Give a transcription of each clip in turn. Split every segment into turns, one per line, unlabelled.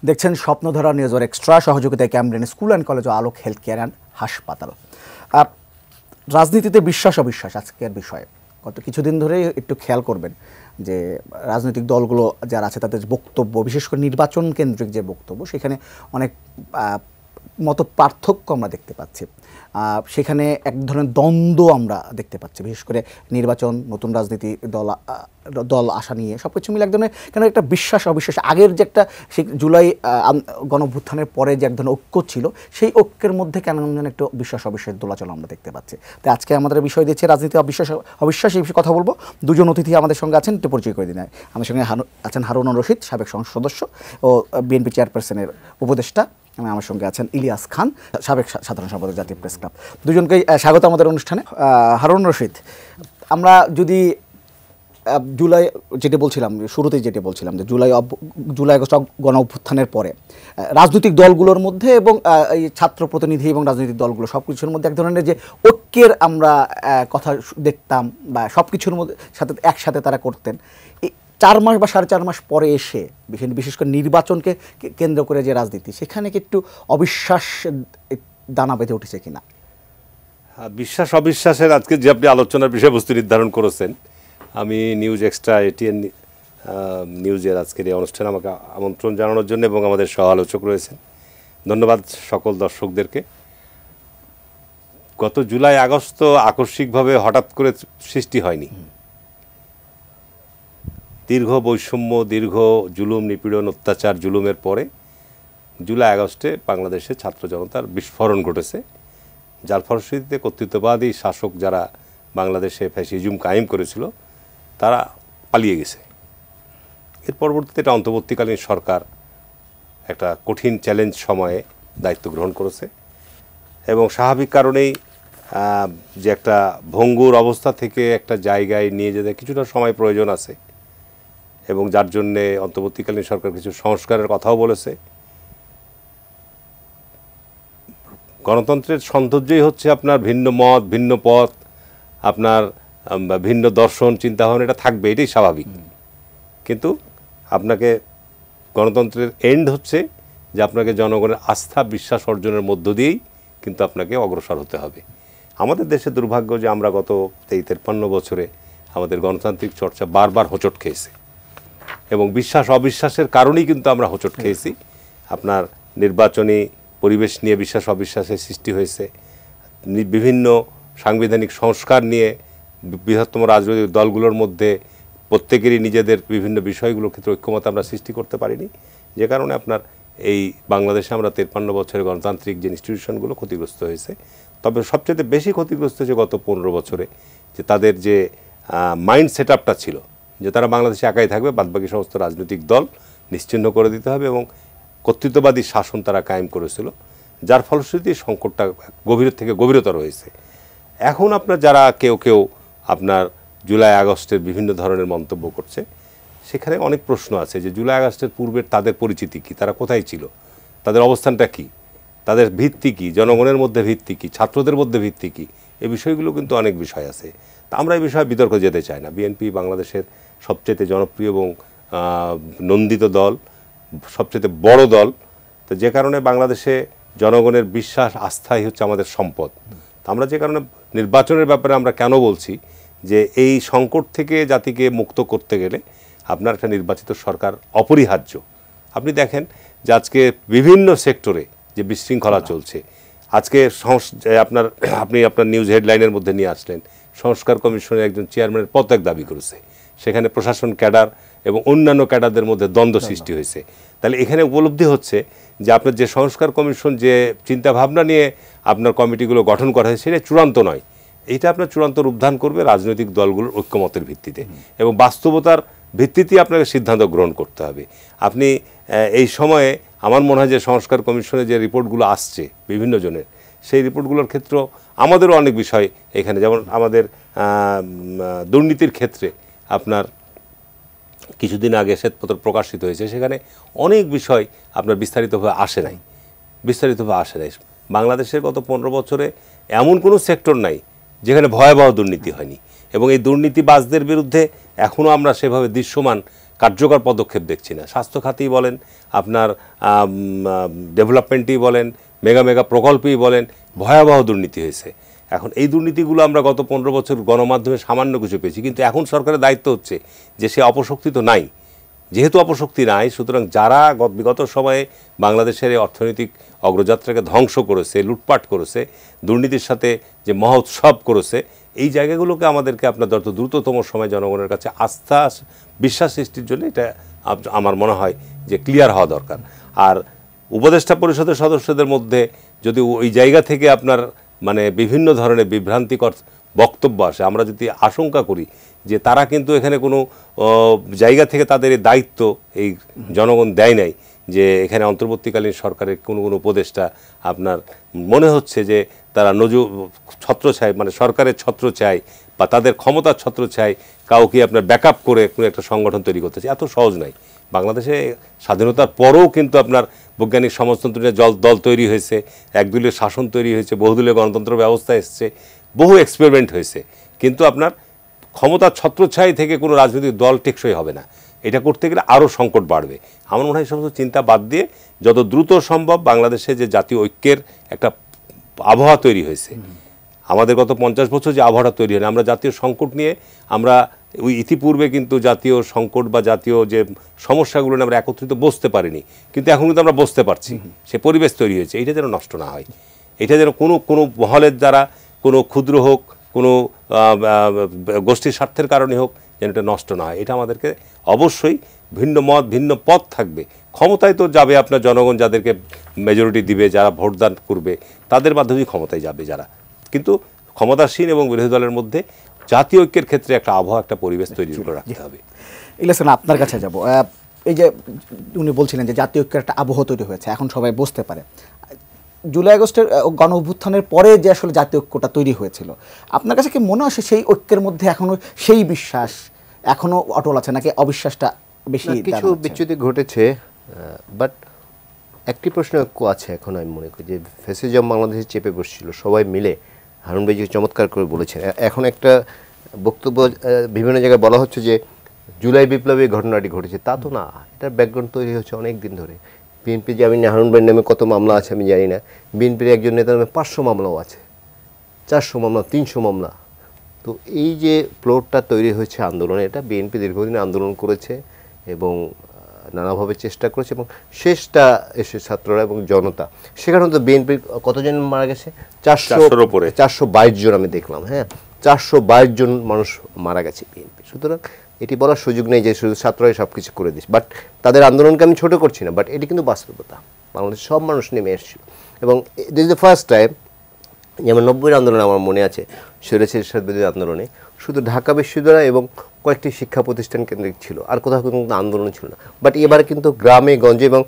দেখছেন স্বপ্নধারা নিউজের এক্সট্রা সহযোগিতায় ক্যামব্রিজ স্কুল অ্যান্ড কলেজ ও আলোক হেলথ কেয়ার অ্যান্ড হাসপাতাল। রাজনীতিতে বিশ্বাস অবিশ্বাস আজকের বিষয়ে গত কিছুদিন ধরে একটু খেয়াল করবেন যে রাজনৈতিক দলগুলো যারা আছে তাদের বক্তব্য, বিশেষ করে নির্বাচন কেন্দ্রিক যে বক্তব্য, সেখানে অনেক মত পার্থক্য আমরা দেখতে পাচ্ছি। সেখানে এক ধরনের দ্বন্দ্ব আমরা দেখতে পাচ্ছি, বিশেষ করে নির্বাচন, নতুন রাজনীতি দল আসা নিয়ে সব কিছু মিলে এক ধরনের কেন একটা বিশ্বাস অবিশ্বাস, আগের যে একটা সেই জুলাই গণঅভ্যুত্থানের পরে যে এক ধরনের ঐক্য ছিল, সেই ঐক্যের মধ্যে কেন যেন একটু বিশ্বাস অবিশ্বাস দোলাচল আমরা দেখতে পাচ্ছি। তাই আজকে আমাদের বিষয় দিচ্ছে রাজনীতি অবিশ্বাস এই বিষয়ে কথা বলবো। দুজন অতিথি আমাদের সঙ্গে আছেন, একটু পরিচয় করে দিন। আমার সঙ্গে আছেন হারুনুর রশিদ, সাবেক সংসদ সদস্য ও বিএনপি চেয়ারপারসনের উপদেষ্টা। আমার সঙ্গে আছেন ইলিয়াস খান, সাবেক সাধারণ সম্পাদক, জাতীয় প্রেস ক্লাব। দুজনকে স্বাগত আমাদের অনুষ্ঠানে। হারুন রশিদ, আমরা যদি জুলাই শুরুতেই যেটা বলছিলাম যে জুলাই আগস্ট গণ অভ্যুত্থানের পরে রাজনৈতিক দলগুলোর মধ্যে এবং এই ছাত্র প্রতিনিধি এবং রাজনৈতিক দলগুলো সব কিছুর মধ্যে এক ধরনের যে ঐক্যের আমরা কথা দেখতাম বা সব কিছুর মধ্যে সাথে একসাথে তারা করতেন। 4 মাস বা 4.5 মাস পরে এসে বিশেষ করে নির্বাচনকে কেন্দ্র করে যে রাজনীতি, সেখানে কি একটু অবিশ্বাস দানা বেঁধে উঠেছে কিনা?
বিশ্বাস অবিশ্বাসের আজকে যে আপনি আলোচনার বিষয়বস্তু নির্ধারণ করেছেন, আমি নিউজ এক্সট্রা এটিএন নিউজের আজকের এই অনুষ্ঠানে আমাকে আমন্ত্রণ জানানোর জন্য এবং আমাদের সহ আলোচক রয়েছেন, ধন্যবাদ সকল দর্শকদেরকে। গত জুলাই আগস্ট তো আকস্মিকভাবে হঠাৎ করে সৃষ্টি হয়নি। দীর্ঘ বৈষম্য, দীর্ঘ জুলুম, নিপীড়ন, অত্যাচার, জুলুমের পরে জুলাই আগস্টে বাংলাদেশে ছাত্র জনতার বিস্ফোরণ ঘটেছে, যার ফলশ্রুতিতে কর্তৃত্ববাদী শাসক যারা বাংলাদেশে ফ্যাসিজম কায়েম করেছিল তারা পালিয়ে গেছে। এর পরবর্তীতে একটা অন্তর্বর্তীকালীন সরকার একটা কঠিন চ্যালেঞ্জ সময়ে দায়িত্ব গ্রহণ করেছে এবং স্বাভাবিক কারণেই যে একটা ভঙ্গুর অবস্থা থেকে একটা জায়গায় নিয়ে যেতে কিছুটা সময় প্রয়োজন আছে এবং যার জন্যে অন্তর্বর্তীকালীন সরকার কিছু সংস্কারের কথাও বলেছে। গণতন্ত্রের সৌন্দর্যই হচ্ছে আপনার ভিন্ন মত, ভিন্ন পথ, আপনার ভিন্ন দর্শন, চিন্তাভাবনা, এটা থাকবে, এটাই স্বাভাবিক। কিন্তু আপনাকে গণতন্ত্রের এন্ড হচ্ছে যে আপনাকে জনগণের আস্থা বিশ্বাস অর্জনের মধ্য দিয়েই কিন্তু আপনাকে অগ্রসর হতে হবে। আমাদের দেশে দুর্ভাগ্য যে আমরা গত 53 বছরে আমাদের গণতান্ত্রিক চর্চা বারবার হোঁচট খেয়েছে এবং বিশ্বাস অবিশ্বাসের কারণেই কিন্তু আমরা হোঁচট খেয়েছি। আপনার নির্বাচনী পরিবেশ নিয়ে বিশ্বাস অবিশ্বাসের সৃষ্টি হয়েছে, বিভিন্ন সাংবিধানিক সংস্কার নিয়ে বৃহত্তম রাজনৈতিক দলগুলোর মধ্যে প্রত্যেকেরই নিজেদের বিভিন্ন বিষয়গুলোর ক্ষেত্রে ঐক্যমত আমরা সৃষ্টি করতে পারিনি, যে কারণে আপনার এই বাংলাদেশে আমরা 53 বছরের গণতান্ত্রিক যে ইনস্টিটিউশনগুলো ক্ষতিগ্রস্ত হয়েছে। তবে সবচেয়ে বেশি ক্ষতিগ্রস্ত হয়েছে গত 15 বছরে, যে তাদের যে মাইন্ড সেট আপটা ছিল যে তারা বাংলাদেশে একাই থাকবে, বাদবাকি সমস্ত রাজনৈতিক দল নিশ্চিহ্ন করে দিতে হবে এবং কর্তৃত্ববাদী শাসন তারা কায়েম করেছিল, যার ফলশ্রুতি সংকটটা গভীর থেকে গভীরতর হয়েছে। এখন আপনার যারা কেউ আপনার জুলাই আগস্টের বিভিন্ন ধরনের মন্তব্য করছে, সেখানে অনেক প্রশ্ন আছে যে জুলাই আগস্টের পূর্বের তাদের পরিচিতি কী, তারা কোথায় ছিল, তাদের অবস্থানটা কী, তাদের ভিত্তি কী, জনগণের মধ্যে ভিত্তি কী, ছাত্রদের মধ্যে ভিত্তি কী, এই বিষয়গুলো কিন্তু অনেক বিষয় আছে। তা আমরা এই বিষয়ে বিতর্ক যেতে চাই না। বিএনপি বাংলাদেশের সবচেয়ে জনপ্রিয় এবং নন্দিত দল, সবচেয়ে বড় দল, তো যে কারণে বাংলাদেশে জনগণের বিশ্বাস আস্থাই হচ্ছে আমাদের সম্পদ। আমরা যে কারণে নির্বাচনের ব্যাপারে আমরা কেন বলছি যে এই সংকট থেকে জাতিকে মুক্ত করতে গেলে আপনার একটা নির্বাচিত সরকার অপরিহার্য। আপনি দেখেন যে আজকে বিভিন্ন সেক্টরে যে বিশৃঙ্খলা চলছে, আজকে আপনি আপনার নিউজ হেডলাইনের মধ্যে নিয়ে আসলেন, সংস্কার কমিশনের একজন চেয়ারম্যানের পদত্যাগ দাবি করেছে, সেখানে প্রশাসন ক্যাডার এবং অন্যান্য ক্যাডারদের মধ্যে দ্বন্দ্ব সৃষ্টি হয়েছে। তাহলে এখানে উপলব্ধি হচ্ছে যে আপনার যে সংস্কার কমিশন যে চিন্তাভাবনা নিয়ে আপনার কমিটিগুলো গঠন করা হয়েছে সেটা চূড়ান্ত নয়, এটা আপনার চূড়ান্ত রূপদান করবে রাজনৈতিক দলগুলোর ঐক্যমতের ভিত্তিতে এবং বাস্তবতার ভিত্তিতে আপনাকে সিদ্ধান্ত গ্রহণ করতে হবে। আপনি এই সময়ে আমার মনে হয় যে সংস্কার কমিশনের যে রিপোর্টগুলো আসছে বিভিন্ন জনের, সেই রিপোর্টগুলোর ক্ষেত্রে আমাদেরও অনেক বিষয় এখানে, যেমন আমাদের দুর্নীতির ক্ষেত্রে আপনার কিছুদিন আগে শ্বেতপত্র প্রকাশিত হয়েছে, সেখানে অনেক বিষয় আপনার বিস্তারিতভাবে আসে নাই। বাংলাদেশের গত 15 বছরে এমন কোনো সেক্টর নাই যেখানে ভয়াবহ দুর্নীতি হয়নি এবং এই দুর্নীতিবাজদের বিরুদ্ধে এখনও আমরা সেভাবে দৃশ্যমান কার্যকর পদক্ষেপ দেখছি না। স্বাস্থ্য খাতেই বলেন, আপনার ডেভেলপমেন্টেই বলেন, মেগা মেগা প্রকল্পেই বলেন, ভয়াবহ দুর্নীতি হয়েছে। এখন এই দুর্নীতিগুলো আমরা গত 15 বছর গণমাধ্যমে সামান্য কিছু পেয়েছি, কিন্তু এখন সরকারের দায়িত্ব হচ্ছে যে সে অপশক্তি তো নাই, যেহেতু অপশক্তি নাই, সুতরাং যারা বিগত সময়ে বাংলাদেশের এই অর্থনৈতিক অগ্রযাত্রাকে ধ্বংস করেছে, লুটপাট করেছে, দুর্নীতির সাথে যে মহোৎসব করেছে, এই জায়গাগুলোকে আমাদেরকে আপনার যত দ্রুততম সময় জনগণের কাছে আস্থা বিশ্বাস সৃষ্টির জন্য এটা আমার মনে হয় যে ক্লিয়ার হওয়া দরকার। আর উপদেষ্টা পরিষদের সদস্যদের মধ্যে যদি ওই জায়গা থেকে আপনার মানে বিভিন্ন ধরনের বিভ্রান্তিকর বক্তব্য আসে, আমরা যদি আশঙ্কা করি যে তারা কিন্তু এখানে কোনো জায়গা থেকে তাদের এই দায়িত্ব এই জনগণ দেয় নাই, যে এখানে অন্তর্বর্তীকালীন সরকারের কোনো উপদেষ্টা আপনার মনে হচ্ছে যে তারা ছত্রছায় মানে সরকারের ছত্রছায় বা তাদের ক্ষমতার ছত্রছায় কাউকে আপনার ব্যাকআপ করে কোনো একটা সংগঠন তৈরি করতে চায়, এত সহজ নয়। বাংলাদেশে স্বাধীনতার পরেও কিন্তু আপনার বৈজ্ঞানিক সমাজতন্ত্র নিয়ে দল তৈরি হয়েছে, একদলীয় শাসন তৈরি হয়েছে, বহুদলীয় গণতন্ত্র ব্যবস্থা এসছে, বহু এক্সপেরিমেন্ট হয়েছে, কিন্তু আপনার ক্ষমতার ছত্রছায়া থেকে কোনো রাজনৈতিক দল টেকসই হবে না। এটা করতে গেলে আরও সংকট বাড়বে। আমার মনে হয় এই সমস্ত চিন্তা বাদ দিয়ে যত দ্রুত সম্ভব বাংলাদেশে যে জাতীয় ঐক্যের একটা আবহাওয়া তৈরি হয়েছে, আমাদের গত 50 বছর যে আবহাওয়াটা তৈরি হয়, আমরা জাতীয় সংকট নিয়ে আমরা ওই ইতিপূর্বে কিন্তু জাতীয় সংকট বা জাতীয় যে সমস্যাগুলো নিয়ে আমরা একত্রিত বসতে পারিনি, কিন্তু এখন কিন্তু আমরা বসতে পারছি, সে পরিবেশ তৈরি হয়েছে। এটা যেন নষ্ট না হয়, এটা যেন কোনো মহলের দ্বারা, কোনো ক্ষুদ্র হোক, কোনো গোষ্ঠীর স্বার্থের কারণে হোক, যেন এটা নষ্ট না হয়। এটা আমাদেরকে অবশ্যই ভিন্ন মত ভিন্ন পথ থাকবে, ক্ষমতায় তো যাবে আপনার জনগণ যাদেরকে মেজরিটি দিবে, যারা ভোটদান করবে তাদের মাধ্যমেই ক্ষমতায় যাবে যারা, কিন্তু ক্ষমতাসীন এবং বিরোধী দলের মধ্যে জাতীয় ঐক্যের ক্ষেত্রে একটা আবহাওয়া, একটা পরিবেশ তৈরি করে রাখতে হবে।
ইলিয়াস খান, আপনার কাছে যাব। এই যে উনি বলছিলেন যে জাতীয় ঐক্যের একটা আবহাওয়া তৈরি হয়েছে, এখন সবাই বুঝতে পারে। জুলাই আগস্টের গণ অভ্যুত্থানের পরে যে আসলে জাতীয় ঐক্যটা তৈরি হয়েছিল, আপনার কাছে কি মনে হয় সেই ঐক্যের মধ্যে এখনো সেই বিশ্বাস এখনো অটল আছে, নাকি অবিশ্বাসটা বেশি?
কিছু বিচ্যুতি ঘটেছে, বাট একটি প্রশ্ন আছে এখন। আমি মনে করি যে ফ্যাসিজম বাংলাদেশে চেপে বসছিল, সবাই মিলে হারুন ভাই যে চমৎকার করে বলেছেন। এখন একটা বক্তব্য বিভিন্ন জায়গায় বলা হচ্ছে যে জুলাই বিপ্লবে ঘটনাটি ঘটেছে, তা তো না। এটার ব্যাকগ্রাউন্ড তৈরি হচ্ছে অনেক দিন ধরে। বিএনপি যে, আমি হারুন ভাইয়ের নামে কত মামলা আছে আমি জানি না, বিএনপির একজন নেতার নামে 500 মামলাও আছে, 400 মামলা, 300 মামলা। তো এই যে প্লটটা তৈরি হয়েছে আন্দোলনে, এটা বিএনপি দীর্ঘদিন আন্দোলন করেছে এবং নানাভাবে চেষ্টা করেছে, এবং শেষটা এসে ছাত্ররা এবং জনতা। সেখানে তো বিএনপি কতজন মারা গেছে? 400-র উপরে, 422 জন আমি দেখলাম। হ্যাঁ, 422 জন মানুষ মারা গেছে বিএনপি। সুতরাং এটি বলার সুযোগ নেই যে শুধু ছাত্ররাই সব কিছু করে দিচ্ছে। বাট তাদের আন্দোলনকে আমি ছোট করছি না, বাট এটি কিন্তু বাস্তবতা। বাংলাদেশের সব মানুষ নেমে এসেছিল, এবং this is the first time. যেমন 90-এর আন্দোলনে আমার মনে আছে, স্বৈরাচারী বিরোধী আন্দোলনে শুধু ঢাকা বিশ্ববিদ্যালয় এবং কয়েকটি শিক্ষা প্রতিষ্ঠান কেন্দ্রিক ছিল, আর কোথাও কিন্তু আন্দোলন ছিল না। বাট এবার কিন্তু গ্রামে গঞ্জে এবং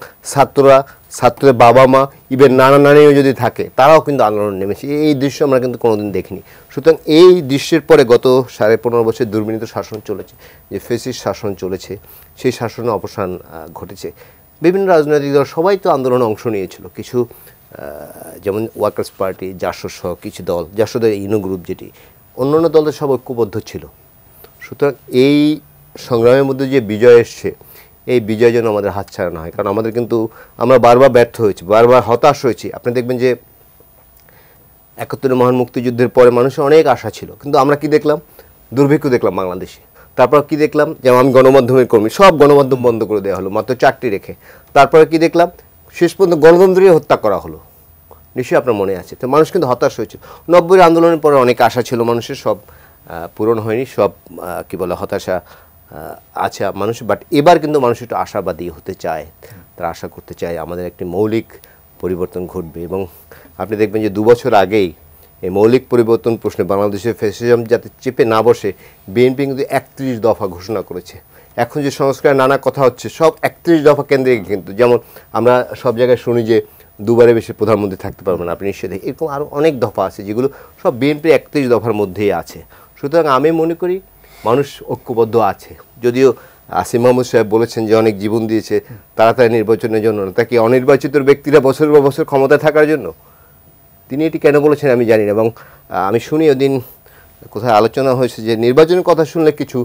ছাত্রদের বাবা মা, ইভেন নানা নানিও যদি থাকে, তারাও কিন্তু আন্দোলন নেমেছে। এই দৃশ্য আমরা কিন্তু কোনোদিন দেখিনি। সুতরাং এই দৃশ্যের পরে গত 15.5 বছর দুর্বিনীত শাসন চলেছে, যে ফ্যাসিস্ট শাসন চলেছে, সেই শাসনের অবসান ঘটেছে। বিভিন্ন রাজনৈতিক দল সবাই তো আন্দোলনে অংশ নিয়েছিল। কিছু যেমন ওয়ার্কার্স পার্টি, জাসদ সহ কিছু দল, জাসদের ইনো গ্রুপ, যেটি অন্যান্য দলের সব ঐক্যবদ্ধ ছিল। সুতরাং এই সংগ্রামের মধ্যে যে বিজয় এসছে, এই বিজয় যেন আমাদের হাতছাড়া না হয়। কারণ আমাদের কিন্তু আমরা বারবার ব্যর্থ হয়েছি, বারবার হতাশ হয়েছি। আপনি দেখবেন যে 71 মহান মুক্তিযুদ্ধের পরে মানুষের অনেক আশা ছিল, কিন্তু আমরা কি দেখলাম? দুর্ভিক্ষ দেখলাম বাংলাদেশে। তারপর কি দেখলাম? যেমন আমি গণমাধ্যমের কর্মী, সব গণমাধ্যম বন্ধ করে দেওয়া হলো, মাত্র 4টি রেখে। তারপরে কি দেখলাম? শেষ পর্যন্ত গণতন্ত্রই হত্যা করা হলো। নিশ্চয়ই আপনার মনে আছে। তো মানুষ কিন্তু হতাশ হয়েছিল। 90-এর আন্দোলনের পরে অনেক আশা ছিল মানুষের, সব পূরণ হয়নি, সব কি বলে হতাশা আছে মানুষের। বাট এবার কিন্তু মানুষ একটু আশাবাদী হতে চায়, তারা আশা করতে চায় আমাদের একটি মৌলিক পরিবর্তন ঘটবে। এবং আপনি দেখবেন যে 2 বছর আগেই এই মৌলিক পরিবর্তন প্রশ্নে বাংলাদেশের ফ্যাসিজম যাতে চেপে না বসে, বিএনপি কিন্তু 31 দফা ঘোষণা করেছে। এখন যে সংস্কারের নানা কথা হচ্ছে, সব 31 দফা কেন্দ্রে। কিন্তু যেমন আমরা সব জায়গায় শুনি যে 2বারের বেশি প্রধানমন্ত্রী থাকতে পারবেন, আপনি নিশ্চয়ই দেখেন। এরকম আরও অনেক দফা আছে যেগুলো সব বিএনপি 31 দফার মধ্যেই আছে। সুতরাং আমি মনে করি মানুষ ঐক্যবদ্ধ আছে। যদিও আসিফ মাহমুদ সাহেব বলেছেন যে অনেক জীবন দিয়েছে তাড়াতাড়ি নির্বাচনের জন্য, তাকে অনির্বাচিত ব্যক্তিরা বছরের পর বছর ক্ষমতায় থাকার জন্য। তিনি এটি কেন বলেছেন আমি জানি না। এবং আমি শুনি ওদিন কোথায় আলোচনা হয়েছে যে নির্বাচনের কথা শুনলে কিছু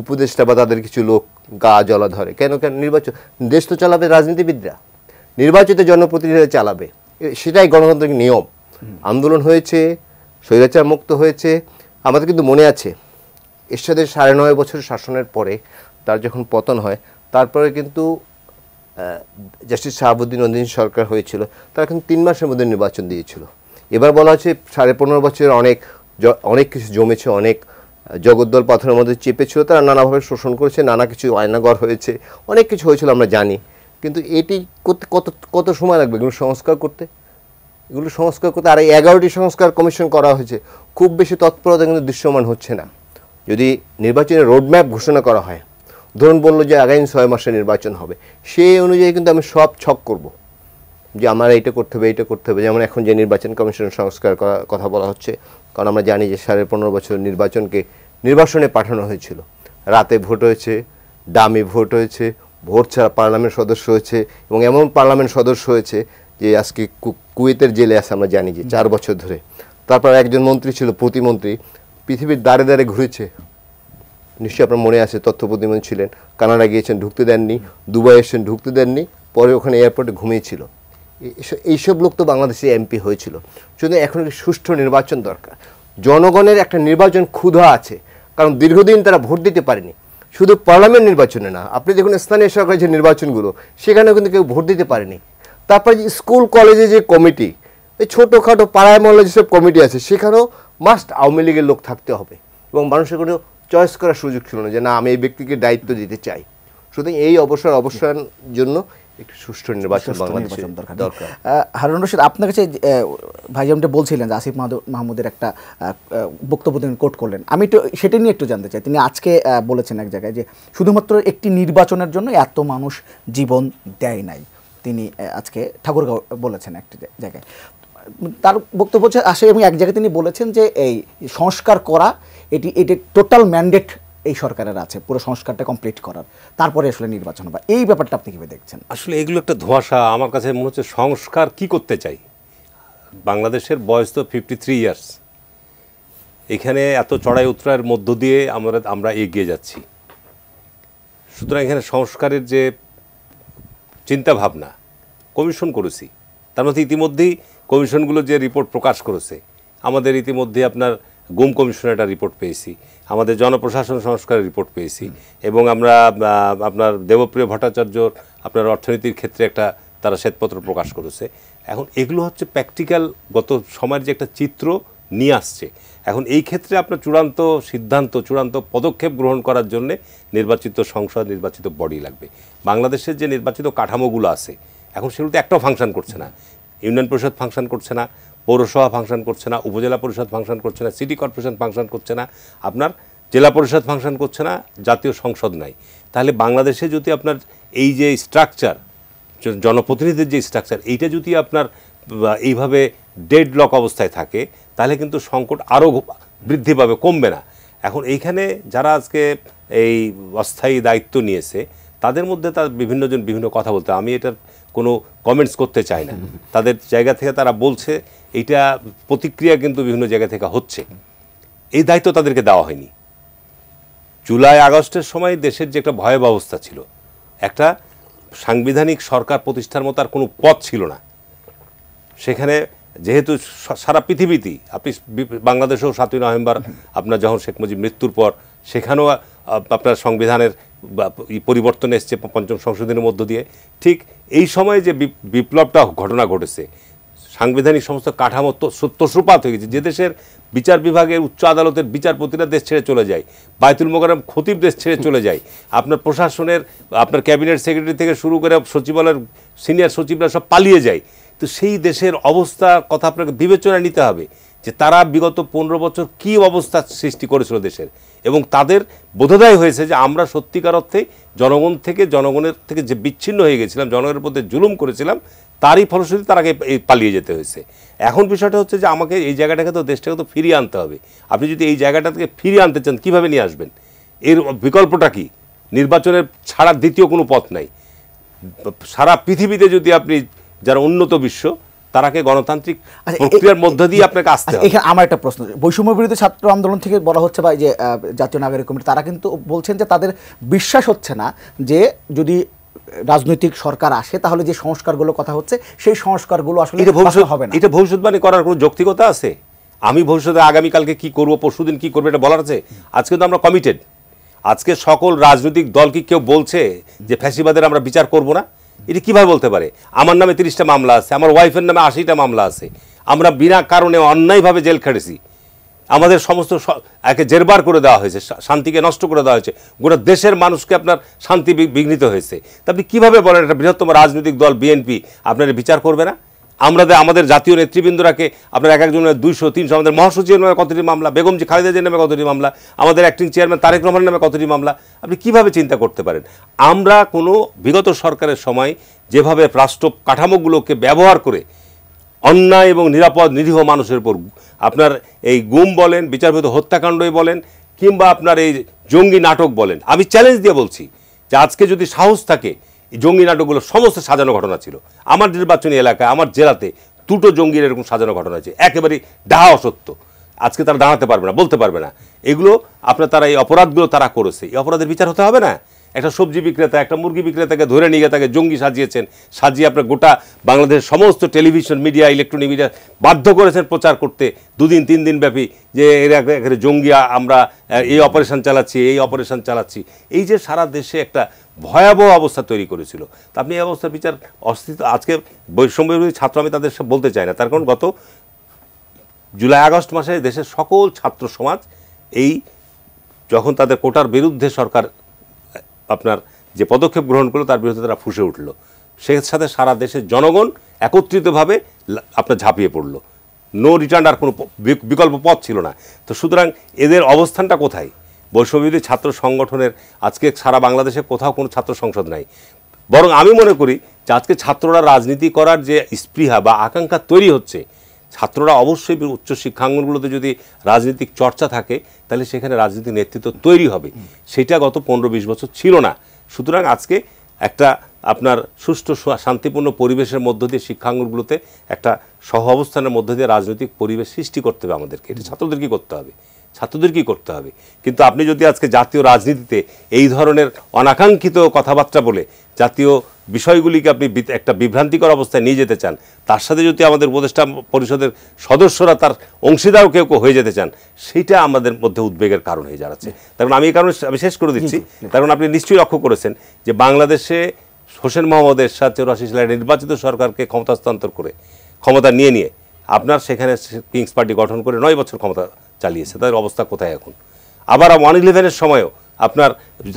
উপদেষ্টা বা তাদের কিছু লোক গা জ্বলা ধরে। কেন কেন নির্বাচন, দেশ তো চালাবে রাজনীতিবিদরা, নির্বাচিত জনপ্রতিনিধিরা চালাবে, সেটাই গণতান্ত্রিক নিয়ম। আন্দোলন হয়েছে, স্বৈরাচার মুক্ত হয়েছে। আমাদের কিন্তু মনে আছে এরশাদের 9.5 বছর শাসনের পরে তার যখন পতন হয়, তারপরে কিন্তু জাস্টিস শাহাবুদ্দিন অধীন সরকার হয়েছিল, তারা কিন্তু 3 মাসের মধ্যে নির্বাচন দিয়েছিল। এবার বলা হচ্ছে 15.5 বছরের অনেক কিছু জমেছে, অনেক জগদ্দল পাথরের মধ্যে চেপেছিল, তারা নানাভাবে শোষণ করেছে, নানা কিছু আয়নাগর হয়েছে, অনেক কিছু হয়েছিল আমরা জানি। কিন্তু এটি করতে কত সময় লাগবে এগুলো সংস্কার করতে? আর এই 11টি সংস্কার কমিশন করা হয়েছে, খুব বেশি তৎপরতা কিন্তু দৃশ্যমান হচ্ছে না। যদি নির্বাচনের রোডম্যাপ ঘোষণা করা হয়, ধরুন বললো যে আগামী 6 মাসে নির্বাচন হবে, সেই অনুযায়ী কিন্তু আমি সব ছক করব যে আমার এইটা করতে হবে, এইটা করতে হবে। যেমন এখন যে নির্বাচন কমিশন সংস্কার করার কথা বলা হচ্ছে, কারণ আমরা জানি যে 15.5 বছর নির্বাসনে পাঠানো হয়েছিল, রাতে ভোট হয়েছে, ডামি ভোট হয়েছে, ভোট ছাড়া পার্লামেন্ট সদস্য হয়েছে, এবং এমন পার্লামেন্ট সদস্য হয়েছে যে আজকে কুয়েতের জেলে আছে আমরা জানি যে 4 বছর ধরে। তারপর একজন মন্ত্রী ছিল, প্রতিমন্ত্রী, পৃথিবীর দ্বারে দ্বারে ঘুরেছে, নিশ্চয়ই আপনার মনে আছে, তথ্য প্রতিমন্ত্রী ছিলেন, কানাডা গিয়েছেন, ঢুকতে দেননি, দুবাই এসেছেন, ঢুকতে দেননি, পরে ওখানে এয়ারপোর্টে ঘুমিয়েছিল। এইসব লোক তো বাংলাদেশে এমপি হয়েছিল। শুধু এখন একটি সুষ্ঠু নির্বাচন দরকার। জনগণের একটা নির্বাচন ক্ষুধা আছে, কারণ দীর্ঘদিন তারা ভোট দিতে পারেনি। শুধু পার্লামেন্ট নির্বাচনে না, আপনি দেখুন স্থানীয় সরকারের যে নির্বাচনগুলো, সেখানেও কিন্তু কেউ ভোট দিতে পারেনি। তারপরে যে স্কুল কলেজে যে কমিটি, এই ছোটোখাটো পাড়ায় মহল্লায় যেসব কমিটি আছে, সেখানেও মাস্ট আওয়ামী লীগের লোক থাকতে হবে, এবং মানুষের কোনো চয়েস করার সুযোগ ছিল না যে না আমি এই ব্যক্তিকে দায়িত্ব দিতে চাই। সুতরাং এই অবসানের জন্য একটু সুষ্ঠু নির্বাচন বাংলাদেশে দরকার।
হারুন রশিদ, আপনার কাছে ভাই যেমনটা বলছিলেন যে আসিফ মাহমুদের একটা বক্তব্য তিনি কোট করলেন, আমি একটু সেটা নিয়ে একটু জানতে চাই। তিনি আজকে বলেছেন এক জায়গায় যে শুধুমাত্র একটি নির্বাচনের জন্য এত মানুষ জীবন দেয় নাই, তিনি আজকে ঠাকুরগাঁও বলেছেন একটি জায়গায়। তার বক্তব্য আসে, এবং এক জায়গায় তিনি বলেছেন যে এই সংস্কার করা এটি টোটাল ম্যান্ডেট এই সরকারের আছে, পুরো সংস্কারটা কমপ্লিট করার, তারপরে আসলে নির্বাচন হবে। এই ব্যাপারটা আপনি কীভাবে দেখছেন?
আসলে এগুলো একটা ধোঁয়াশা। আমার কাছে মনে হচ্ছে সংস্কার কি করতে চাই। বাংলাদেশের বয়স তো 53 ইয়ার্স। এখানে এত চড়াই উতরাইয়ের মধ্য দিয়ে আমরা এগিয়ে যাচ্ছি। সুতরাং এখানে সংস্কারের যে চিন্তা ভাবনা, কমিশন করেছি, তার মধ্যে ইতিমধ্যেই কমিশনগুলো যে রিপোর্ট প্রকাশ করেছে, আমাদের ইতিমধ্যে আপনার গুম কমিশনের একটা রিপোর্ট পেয়েছি, আমাদের জনপ্রশাসন সংস্কারের রিপোর্ট পেয়েছি, এবং আমরা আপনার দেবপ্রিয় ভট্টাচার্যর আপনার অর্থনীতির ক্ষেত্রে একটা তারা শ্বেতপত্র প্রকাশ করেছে। এখন এগুলো হচ্ছে প্র্যাকটিক্যাল গত সময়ের যে একটা চিত্র নিয়ে আসছে। এখন এই ক্ষেত্রে আপনার চূড়ান্ত সিদ্ধান্ত, চূড়ান্ত পদক্ষেপ গ্রহণ করার জন্যে নির্বাচিত সংসদ, নির্বাচিত বডি লাগবে। বাংলাদেশের যে নির্বাচিত কাঠামোগুলো আছে এখন সেগুলোতে একটাও ফাংশন করছে না। ইউনিয়ন পরিষদ ফাংশন করছে না, পৌরসভা ফাংশন করছে না, উপজেলা পরিষদ ফাংশন করছে না, সিটি কর্পোরেশন ফাংশন করছে না, আপনার জেলা পরিষদ ফাংশন করছে না, জাতীয় সংসদ নাই। তাহলে বাংলাদেশে যদি আপনার এই যে স্ট্রাকচার, জনপ্রতিনিধির যে স্ট্রাকচার, এইটা যদি আপনার এইভাবে ডেড লক অবস্থায় থাকে, তাহলে কিন্তু সংকট আরও বৃদ্ধি পাবে, কমবে না। এখন এইখানে যারা আজকে এই অস্থায়ী দায়িত্ব নিয়েছে, তাদের মধ্যে তার বিভিন্নজন বিভিন্ন কথা বলতে, আমি এটার কোনো কমেন্টস করতে চাই না। তাদের জায়গা থেকে তারা বলছে, এইটা প্রতিক্রিয়া কিন্তু বিভিন্ন জায়গা থেকে হচ্ছে। এই দায়িত্ব তাদেরকে দেওয়া হয়নি। জুলাই আগস্টের সময় দেশের যে একটা ভয়াবহ অবস্থা ছিল, একটা সাংবিধানিক সরকার প্রতিষ্ঠার মতো আর কোনো পথ ছিল না। সেখানে যেহেতু সারা পৃথিবীতেই, আপনি বাংলাদেশেও 7ই নভেম্বর আপনার যখন শেখ মুজিব মৃত্যুর পর, সেখানেও আপনার সংবিধানের পরিবর্তন এসছে 5ম সংশোধনের মধ্য দিয়ে। ঠিক এই সময়ে যে বিপ্লবটা ঘটনা ঘটেছে, সাংবিধানিক সমস্ত কাঠামো তসরুপাত হয়ে গেছে। যে দেশের বিচার বিভাগের উচ্চ আদালতের বিচারপতিরা দেশ ছেড়ে চলে যায়, বায়তুল মোকাররম খতিব দেশ ছেড়ে চলে যায়, আপনার প্রশাসনের আপনার ক্যাবিনেট সেক্রেটারি থেকে শুরু করে সচিবালয়ের সিনিয়র সচিবরা সব পালিয়ে যায়। তো সেই দেশের অবস্থার কথা আপনাকে বিবেচনায় নিতে হবে যে তারা বিগত 15 বছর কী অবস্থা সৃষ্টি করেছিল দেশের, এবং তাদের বোধোদয় হয়েছে যে আমরা সত্যিকার অর্থে জনগণের থেকে যে বিচ্ছিন্ন হয়ে গেছিলাম, জনগণের মধ্যে জুলুম করেছিলাম, তারই ফলশ্রুতি তারাকে পালিয়ে যেতে হয়েছে। এখন বিষয়টা হচ্ছে যে আমাকে এই জায়গাটাকে তো, দেশটাকে তো ফিরিয়ে আনতে হবে। আপনি যদি এই জায়গাটা থেকে ফিরিয়ে আনতে চান, কীভাবে নিয়ে আসবেন? এর বিকল্পটা কি? নির্বাচনের ছাড়া দ্বিতীয় কোনো পথ নাই। সারা পৃথিবীতে যদি আপনি, যারা উন্নত বিশ্ব, তারাকে গণতান্ত্রিক
আচ্ছা,
প্রক্রিয়ার মধ্য দিয়ে আপনাকে আসতে হবে।
এখানে আমার একটা প্রশ্ন, বৈষম্য বিরোধী ছাত্র আন্দোলন থেকে বলা হচ্ছে বা এই যে জাতীয় নাগরিক কমিটি, তারা কিন্তু বলছেন যে তাদের বিশ্বাস হচ্ছে না যে যদি রাজনৈতিক সরকার আসে তাহলে যে সংস্কারগুলো কথা হচ্ছে সেই সংস্কারগুলো আসলে বাস্তবায়ন হবে না।
এটা ভবিষ্যৎবাণী করার কোনো যৌক্তিকতা আছে? আমি ভবিষ্যতে আগামীকালকে কি করব, পরশুদিন কি করবো, এটা বলার আছে? আজকে তো আমরা কমিটেড। আজকে সকল রাজনৈতিক দল কি কেউ বলছে যে ফ্যাসিবাদের আমরা বিচার করব না? এটা কিভাবে বলতে পারে? আমার নামে 30টা মামলা আছে, আমার ওয়াইফের নামে 80টা মামলা আছে, আমরা বিনা কারণে অন্যায়ভাবে জেল খেটেছি, আমাদের সমস্ত একে জেরবার করে দেওয়া হয়েছে, শান্তিকে নষ্ট করে দেওয়া হয়েছে, গোটা দেশের মানুষকে আপনার শান্তি বিঘ্নিত হয়েছে। তা আপনি কীভাবে বলেন একটা বৃহত্তম রাজনৈতিক দল বিএনপি আপনার বিচার করবে না? আমাদের জাতীয় নেতৃবৃন্দরাকে আপনার এক একজনের 200-300, আমাদের মহাসচিবের নামে কতটি মামলা, বেগমজি খালেদা জিয়ার নামে কতটি মামলা, আমাদের অ্যাক্টিং চেয়ারম্যান তারেক রহমানের নামে কতটি মামলা, আপনি কিভাবে চিন্তা করতে পারেন? আমরা কোনো বিগত সরকারের সময় যেভাবে রাষ্ট্র কাঠামোগুলোকে ব্যবহার করে অন্যায় এবং নিরাপদ নিরীহ মানুষের উপর আপনার এই গুম বলেন, বিচারবিহিত হত্যাকাণ্ডই বলেন, কিংবা আপনার এই জঙ্গি নাটক বলেন, আমি চ্যালেঞ্জ দিয়ে বলছি যে আজকে যদি সাহস থাকে, এই জঙ্গি নাটকগুলো সমস্ত সাজানো ঘটনা ছিল। আমার নির্বাচনী এলাকায়, আমার জেলাতে 2টো জঙ্গির এরকম সাজানো ঘটনা আছে, একেবারেই ডাহা অসত্য। আজকে তারা দাঁড়াতে পারবে না, বলতে পারবে না। এগুলো তারা এই অপরাধগুলো তারা করেছে, এই অপরাধের বিচার হতে হবে না? একটা সবজি বিক্রেতা, একটা মুরগি বিক্রেতাকে ধরে নিয়ে তাকে জঙ্গি সাজিয়েছেন, সাজিয়ে আপনার গোটা বাংলাদেশের সমস্ত টেলিভিশন মিডিয়া, ইলেকট্রনিক মিডিয়া বাধ্য করেছেন প্রচার করতে 2-3 দিন ব্যাপী যে এরা একটা জঙ্গি, আমরা এই অপারেশন চালাচ্ছি, এই অপারেশন চালাচ্ছি। এই যে সারা দেশে একটা ভয়াবহ অবস্থা তৈরি করেছিল, তা আপনি এই অবস্থার বিচার অস্তিত্ব আজকে বৈষম্য বিরোধী ছাত্র, আমি তাদের সব বলতে চাই না, তার কারণ গত জুলাই-আগস্ট মাসে দেশের সকল ছাত্র সমাজ এই যখন তাদের কোটার বিরুদ্ধে সরকার আপনার যে পদক্ষেপ গ্রহণ করলো তার বিরুদ্ধে তারা ফুঁসে উঠল, সেই সাথে সারা দেশের জনগণ একত্রিতভাবে আপনার ঝাঁপিয়ে পড়ল। নো রিটার্ন, আর কোনো বিকল্প পথ ছিল না। তো সুতরাং এদের অবস্থানটা কোথায়? বৈষম্যবিরোধী ছাত্র সংগঠনের আজকে সারা বাংলাদেশে কোথাও কোনো ছাত্র সংসদ নাই। বরং আমি মনে করি যে আজকে ছাত্ররা রাজনীতি করার যে স্পৃহা বা আকাঙ্ক্ষা তৈরি হচ্ছে, ছাত্ররা অবশ্যই উচ্চ শিক্ষাঙ্গনগুলোতে যদি রাজনৈতিক চর্চা থাকে তাহলে সেখানে রাজনীতির নেতৃত্ব তৈরি হবে। সেটা গত 15-20 বছর ছিল না। সুতরাং আজকে একটা আপনার সুষ্ঠু শান্তিপূর্ণ পরিবেশের মধ্য দিয়ে শিক্ষাঙ্গনগুলোতে একটা সহ অবস্থানের মধ্য দিয়ে রাজনৈতিক পরিবেশ সৃষ্টি করতে হবে আমাদেরকে। এটা ছাত্রদেরকেই করতে হবে, ছাত্রদেরকেই করতে হবে। কিন্তু আপনি যদি আজকে জাতীয় রাজনীতিতে এই ধরনের অনাকাঙ্ক্ষিত কথাবার্তা বলে জাতীয় বিষয়গুলিকে আপনি একটা বিভ্রান্তিকর অবস্থায় নিয়ে যেতে চান, তার সাথে যদি আমাদের উপদেষ্টা পরিষদের সদস্যরা তার অংশীদার কেউ হয়ে যেতে চান, সেইটা আমাদের মধ্যে উদ্বেগের কারণ হয়ে দাঁড়াচ্ছে। কারণ আমি এই কারণে আমি শেষ করে দিচ্ছি, কারণ আপনি নিশ্চয়ই লক্ষ্য করেছেন যে বাংলাদেশে হোসেন মোহাম্মদ এরশাদ 84 সালে নির্বাচিত সরকারকে ক্ষমতা হস্তান্তর করে ক্ষমতা নিয়ে আপনার সেখানে কিংস পার্টি গঠন করে 9 বছর ক্ষমতা চালিয়েছে। তাদের অবস্থা কোথায় এখন? আবার 111-এর সময়ও আপনার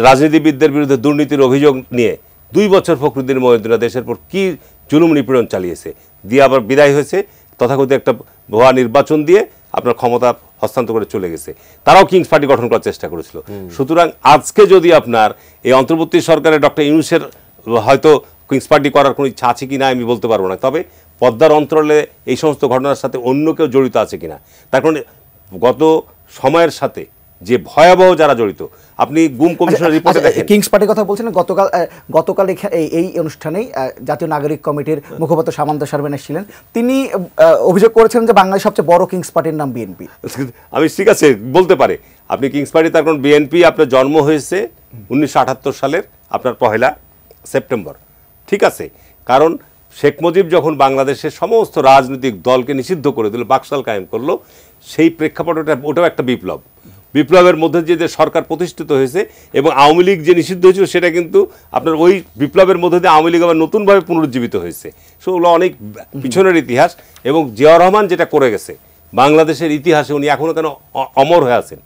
রাজনীতিবিদদের বিরুদ্ধে দুর্নীতির অভিযোগ নিয়ে 2 বছর ফখরুদ্দিন মহিউদ্দিন দেশের পর কী জুলুম নিপীড়ন চালিয়েছে, দিয়ে আবার বিদায় হয়েছে, তথাকথিত একটা ভুয়া নির্বাচন দিয়ে আপনার ক্ষমতা হস্তান্তর করে চলে গেছে। তারাও কিংস পার্টি গঠন করার চেষ্টা করেছিল। সুতরাং আজকে যদি আপনার এই অন্তর্বর্তী সরকারের ডক্টর ইউনূসের হয়তো কিংস পার্টি করার কোনো ইচ্ছা আছে কি না আমি বলতে পারবো না, তবে পদ্মার অন্তরালে এই সমস্ত ঘটনার সাথে অন্য কেউ জড়িত আছে কিনা, তার কারণে গত সময়ের সাথে যে ভয়াবহ যারা জড়িত, আপনি গুম কমিশনের রিপোর্টে দেখেন।
কিংস পার্টির কথা বলছেন, গতকাল এই অনুষ্ঠানেই জাতীয় নাগরিক কমিটির মুখপাত্র সামান্তা শারমিন এসেছিলেন। তিনি অভিযোগ করেছেন যে বাংলাদেশের সবচেয়ে বড় কিংস পার্টির নাম বিএনপি।
আমি ঠিক আছে বলতে পারে আপনি কিংস পার্টি, তার কারণ বিএনপি আপনার জন্ম হয়েছে 1978 সালের আপনার 1 সেপ্টেম্বর, ঠিক আছে? কারণ শেখ মুজিব যখন বাংলাদেশের সমস্ত রাজনৈতিক দলকে নিষিদ্ধ করে দিল, বাকশাল কায়েম করলো, সেই প্রেক্ষাপটে ওটাও একটা বিপ্লবের মধ্যে যে সরকার প্রতিষ্ঠিত হয়েছে এবং আওয়ামী লীগ যে নিষিদ্ধ হয়েছিল সেটা কিন্তু আপনার ওই বিপ্লবের মধ্যে দিয়ে আওয়ামী লীগ আবার নতুনভাবে পুনরুজ্জীবিত হয়েছে। সেগুলো অনেক পিছনের ইতিহাস। এবং জিয়াউর রহমান যেটা করে গেছে বাংলাদেশের ইতিহাসে, উনি এখনও কেন অমর হয়ে আছেন।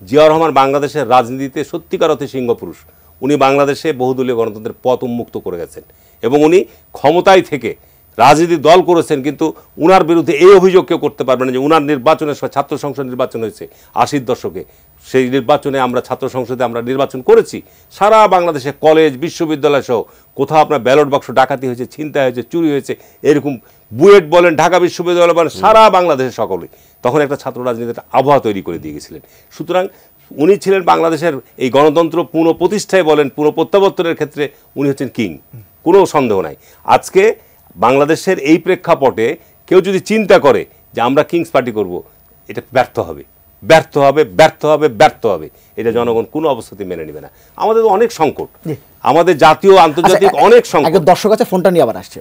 জিয়াউর রহমান বাংলাদেশের রাজনীতিতে সত্যিকার অর্থে সিংহপুরুষ। উনি বাংলাদেশে বহুদলীয় গণতন্ত্রের পথ উন্মুক্ত করে গেছেন এবং উনি ক্ষমতায় থেকে রাজনীতির দল করেছেন, কিন্তু উনার বিরুদ্ধে এই অভিযোগ কেউ করতে পারবে না যে উনার নির্বাচনের সময় ছাত্র সংসদ নির্বাচন হয়েছে 80-র দশকে, সেই নির্বাচনে আমরা ছাত্র সংসদে আমরা নির্বাচন করেছি। সারা বাংলাদেশে কলেজ বিশ্ববিদ্যালয় সহ কোথাও আপনার ব্যালট বাক্স ডাকাতি হয়েছে, ছিনতাই হয়েছে, চুরি হয়েছে, এরকম বুয়েট বলেন, ঢাকা বিশ্ববিদ্যালয় বলেন, সারা বাংলাদেশের সকলেই তখন একটা ছাত্র রাজনীতির আবহাওয়া তৈরি করে দিয়ে গেছিলেন। সুতরাং উনি ছিলেন বাংলাদেশের এই গণতন্ত্র পুনঃপ্রতিষ্ঠায় বলেন, পুনঃপ্রত্যাবর্তনের ক্ষেত্রে উনি হচ্ছেন কিং, কোনো সন্দেহ নাই। আজকে বাংলাদেশের এই প্রেক্ষাপটে কেউ যদি চিন্তা করে যে আমরা কিংস পার্টি করব, এটা ব্যর্থ হবে, ব্যর্থ হবে, ব্যর্থ হবে, ব্যর্থ হবে। এটা জনগণ কোনো অবস্থাতে মেনে নেবে না। আমাদের তো অনেক সংকট, আমাদের জাতীয় আন্তর্জাতিক অনেক সংকট।
একজন দর্শক আছে, ফোনটা নিয়ে আবার আসছে।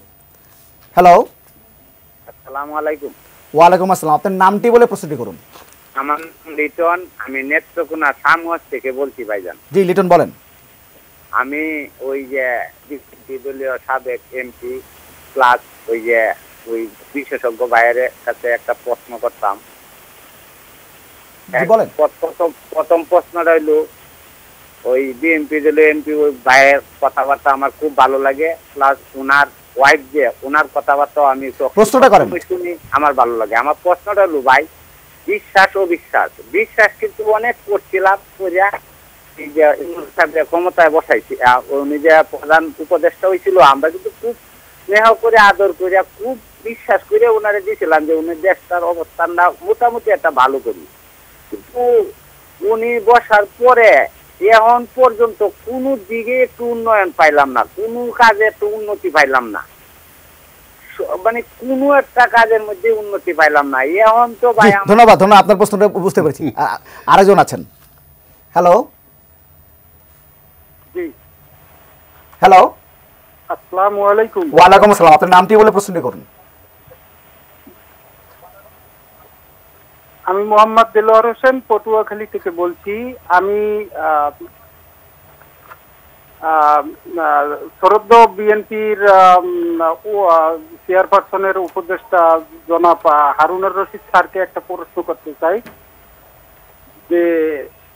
হ্যালো,
আসসালামু আলাইকুম।
ওয়ালাইকুম আসসালাম। আপনার নামটি বলে প্রশ্নটি করুন।
আমার নাম লিটন, আমি নেত্রকোনা সামগঞ্জ থেকে বলছি ভাইজান।
জি লিটন বলেন।
আমি ওই যে দলীয় সাবেক এমপি প্লাস ওই বিশেষজ্ঞ ভাইয়ের কাছে একটা প্রশ্ন করতাম।
জি বলেন।
প্রথম প্রশ্নটা হইল, ওই বিএনপি দলীয় এমপি ওই ভাইয়ের কথাবার্তা আমার খুব ভালো লাগে, প্লাস ওনার ওয়াইফ যে ওনার কথাবার্তা আমি
প্রশ্নটা করেন
শুনি, আমার ভালো লাগে। আমার প্রশ্নটা হলো ভাই, বিশ্বাস ও বিশ্বাস কিন্তু অনেক করছিলাম, করিয়া এই যে ক্ষমতায় বসাইছি, উনি যে প্রধান উপদেষ্টা হয়েছিল, আমরা কিন্তু খুব স্নেহ করে আদর করিয়া খুব বিশ্বাস করে ওনারে দিয়েছিলাম যে উনি দেশটার অবস্থানটা মোটামুটি একটা ভালো করি। কিন্তু উনি বসার পরে এখন পর্যন্ত কোনো দিকে একটু উন্নয়ন পাইলাম না, কোনো কাজে একটু উন্নতি পাইলাম না, মানে কোনো একটা কাজের মধ্যে উন্নতি পাইলাম না। এখন তো ভাই
ধন্যবাদ, ধন্যবাদ, আপনার প্রশ্নটা বুঝতে পেরেছি। আরেকজন আছেন। হ্যালো,
জি
হ্যালো,
আসসালামু আলাইকুম।
ওয়ালাইকুম আসসালাম। আপনার নামটি বলে প্রশ্নটি করুন।
আমি মোহাম্মদ দেলোয়ার হোসেন পটুয়াখালী থেকে বলছি। আমি সরদ্দ বিএনপির চেয়ারপারসনের উপদেষ্টা জনাব হারুনুর রশিদ স্যারকে একটা প্রশ্ন করতে চাই যে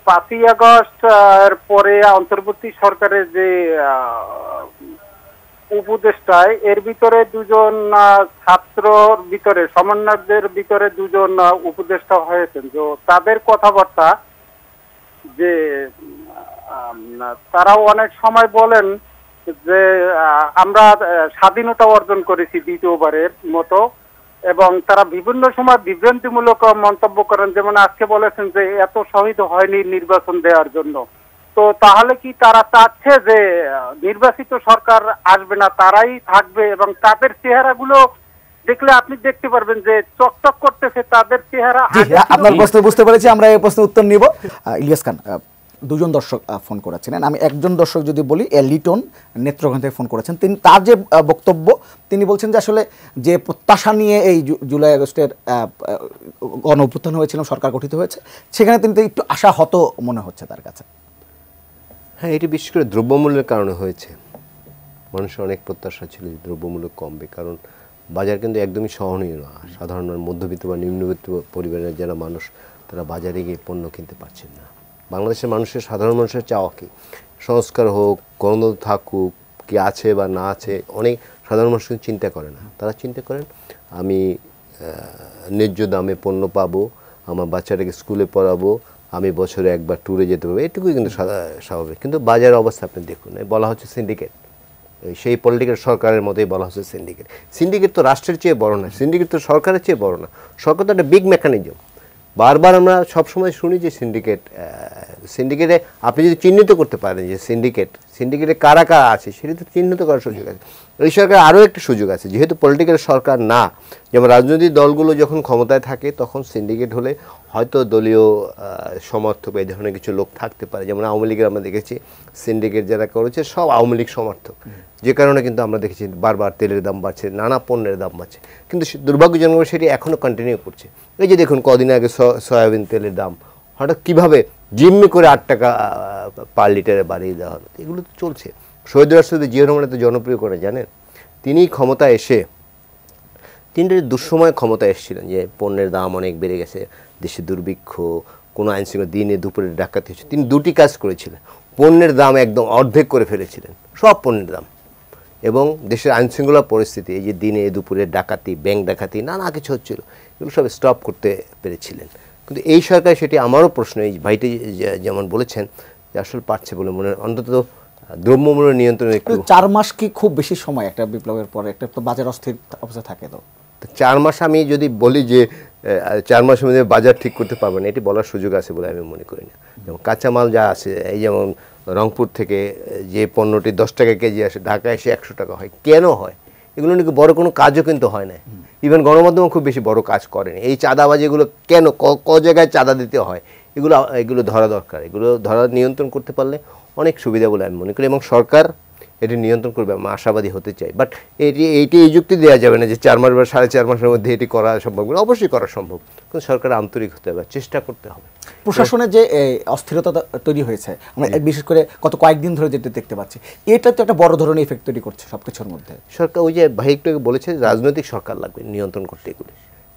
5ই আগস্ট এর পরে অন্তর্বর্তী সরকারের যে উপদেষ্টায় এর ভিতরে দুজন ছাত্রর ভিতরে সমন্বয়কদের ভিতরে দুজন উপদেষ্টা হয়েছেন, তো তাদের কথাবার্তা যে তারাও অনেক সময় বলেন যে আমরা স্বাধীনতা অর্জন করেছি দ্বিতীয়বারের মতো, এবং তারা বিভিন্ন সময় বিভ্রান্তিমূলক মন্তব্য করেন, যেমন আজকে বলেছেন যে এত শহীদ হয়নি নির্বাচন দেওয়ার জন্য। তো তাহলে কি তারা চাচ্ছে যে নির্বাচিত সরকার আসবে না, তারাই থাকবে, এবং তাদের চেহারাগুলো দেখলে আপনি দেখতে পারবেন যে চকচক করতেছে তাদের চেহারা।
আপনার প্রশ্ন বুঝতে পেরেছি, আমরা এই প্রশ্নের উত্তর নিব। ইলিয়াস খান, দুজন দর্শক ফোন করেছিলেন। আমি একজন দর্শক যদি বলি, লিটন নেত্রকোনা থেকে ফোন করেছেন। তিনি তার যে বক্তব্য, তিনি বলছেন যে আসলে যে প্রত্যাশা নিয়ে এই জুলাই আগস্টের গণ অভ্যুত্থান হয়েছিল, সরকার গঠিত হয়েছে, সেখানে তিনি একটু আশাহত মনে হচ্ছে তার কাছে।
হ্যাঁ, এটি বিশেষ করে দ্রব্যমূল্যের কারণে হয়েছে। মানুষের অনেক প্রত্যাশা ছিল যে দ্রব্যমূল্য কমবে, কারণ বাজার কিন্তু একদমই সহনীয় না। সাধারণ মধ্যবিত্ত বা নিম্নবিত্ত পরিবারের যারা মানুষ, তারা বাজারে গিয়ে পণ্য কিনতে পারছেন না। বাংলাদেশের মানুষের, সাধারণ মানুষের চাওয়া কি সংস্কার হোক, গণতন্ত্র থাকুক, কি আছে বা না আছে, অনেক সাধারণ মানুষ কিন্তু চিন্তা করে না। তারা চিন্তা করেন আমি ন্যায্য দামে পণ্য পাবো, আমার বাচ্চাটাকে স্কুলে পড়াবো, আমি বছরে একবার ট্যুরে যেতে পারবো, এটুকুই কিন্তু স্বাভাবিক। কিন্তু বাজারের অবস্থা আপনি দেখুন, বলা হচ্ছে সিন্ডিকেট, সেই পলিটিক্যাল সরকারের মতোই বলা হচ্ছে সিন্ডিকেট। সিন্ডিকেট তো রাষ্ট্রের চেয়ে বড় না, সিন্ডিকেট তো সরকারের চেয়ে বড় না। সরকার তো একটা বিগ মেকানিজম। বারবার আমরা সবসময় শুনি যে সিন্ডিকেটে আপনি যদি চিহ্নিত করতে পারেন যে সিন্ডিকেটে কারা কারা আছে, সেটা তো চিহ্নিত করার সুযোগ আছে। এই সরকার আরও একটা সুযোগ আছে, যেহেতু পলিটিক্যাল সরকার না, যেমন রাজনৈতিক দলগুলো যখন ক্ষমতায় থাকে তখন সিন্ডিকেট হলে হয়তো দলীয় সমর্থক এই ধরনের কিছু লোক থাকতে পারে। যেমন আওয়ামী লীগের আমরা দেখেছি সিন্ডিকেট যারা করেছে সব আওয়ামী লীগ সমর্থক, যে কারণে কিন্তু আমরা দেখেছি বারবার তেলের দাম বাড়ছে, নানা পণ্যের দাম বাড়ছে। কিন্তু দুর্ভাগ্যজনক সেটি এখনও কন্টিনিউ করছে। এই যে দেখুন, কদিন আগে সয়াবিন তেলের দাম হঠাৎ কীভাবে জিম্মি করে 8 টাকা পার লিটারে বাড়িয়ে দেওয়া হলো। এগুলো তো চলছে। শহীদ রাষ্ট্রপতি জিয়া রহমান এত জনপ্রিয় করে জানেন, তিনি ক্ষমতায় এসে তিনি দুঃসময় ক্ষমতায় এসেছিলেন, যে পণ্যের দাম অনেক বেড়ে গেছে, দেশে দুর্ভিক্ষ, কোনো আইনশৃঙ্খলা, দিনে দুপুরে ডাকাতি হচ্ছে। তিনি দুটি কাজ করেছিলেন, পণ্যের দাম একদম অর্ধেক করে ফেলেছিলেন, সব পণ্যের দাম, এবং দেশের আইনশৃঙ্খলা পরিস্থিতি, এই যে দিনে দুপুরে ডাকাতি, ব্যাংক ডাকাতি, নানা কিছু হচ্ছিল, এগুলো সব স্টপ করতে পেরেছিলেন। কিন্তু এই সরকার, সেটি আমারও প্রশ্ন, এই ভাইটি যেমন বলেছেন যে আসলে পারছে বলে মনে, অন্তত দ্রব্যমূল্য নিয়ন্ত্রণে একটু।
4 মাস কি খুব বেশি সময় একটা বিপ্লবের পরে? একটা তো বাজার অস্থির অবস্থা থাকে। তো
4 মাস আমি যদি বলি যে 4 মাসের মধ্যে বাজার ঠিক করতে পারবে না, এটি বলার সুযোগ আছে বলে আমি মনে করি না। যেমন কাঁচামাল যা আছে, এই যেমন রংপুর থেকে যে পণ্যটি 10 টাকা কেজি আসে, ঢাকায় এসে 100 টাকা হয়। কেন হয়? এগুলো নাকি বড় কোনো কাজও কিন্তু হয় না, ইভেন গণমাধ্যম খুব বেশি বড় কাজ করেনি। এই চাঁদাবাজিগুলো কেন, ক জায়গায় চাঁদা দিতে হয়, এগুলো ধরা দরকার। এগুলো ধরা নিয়ন্ত্রণ করতে পারলে অনেক সুবিধা বলে আমি মনে করি, এবং সরকার এটি নিয়ন্ত্রণ করবে, আমি আশাবাদী হতে চাই। বাট এইটি এই যুক্তি দেওয়া যাবে না যে 4 মাস বা 4.5 মাসের মধ্যে এটি করা সম্ভব। অবশ্যই করা সম্ভব, কিন্তু সরকার আন্তরিক হতে হবে, চেষ্টা করতে হবে।
প্রশাসনের যে অস্থিরতা তৈরি হয়েছে, আমরা বিশেষ করে গত কয়েকদিন ধরে যেটা দেখতে পাচ্ছি, এটা তো একটা বড় ধরনের ইফেক্ট তৈরি করছে সবকিছুর মধ্যে।
সরকার, ওই যে ভাই একটু বলেছে, রাজনৈতিক সরকার লাগবে নিয়ন্ত্রণ করতে, এগুলি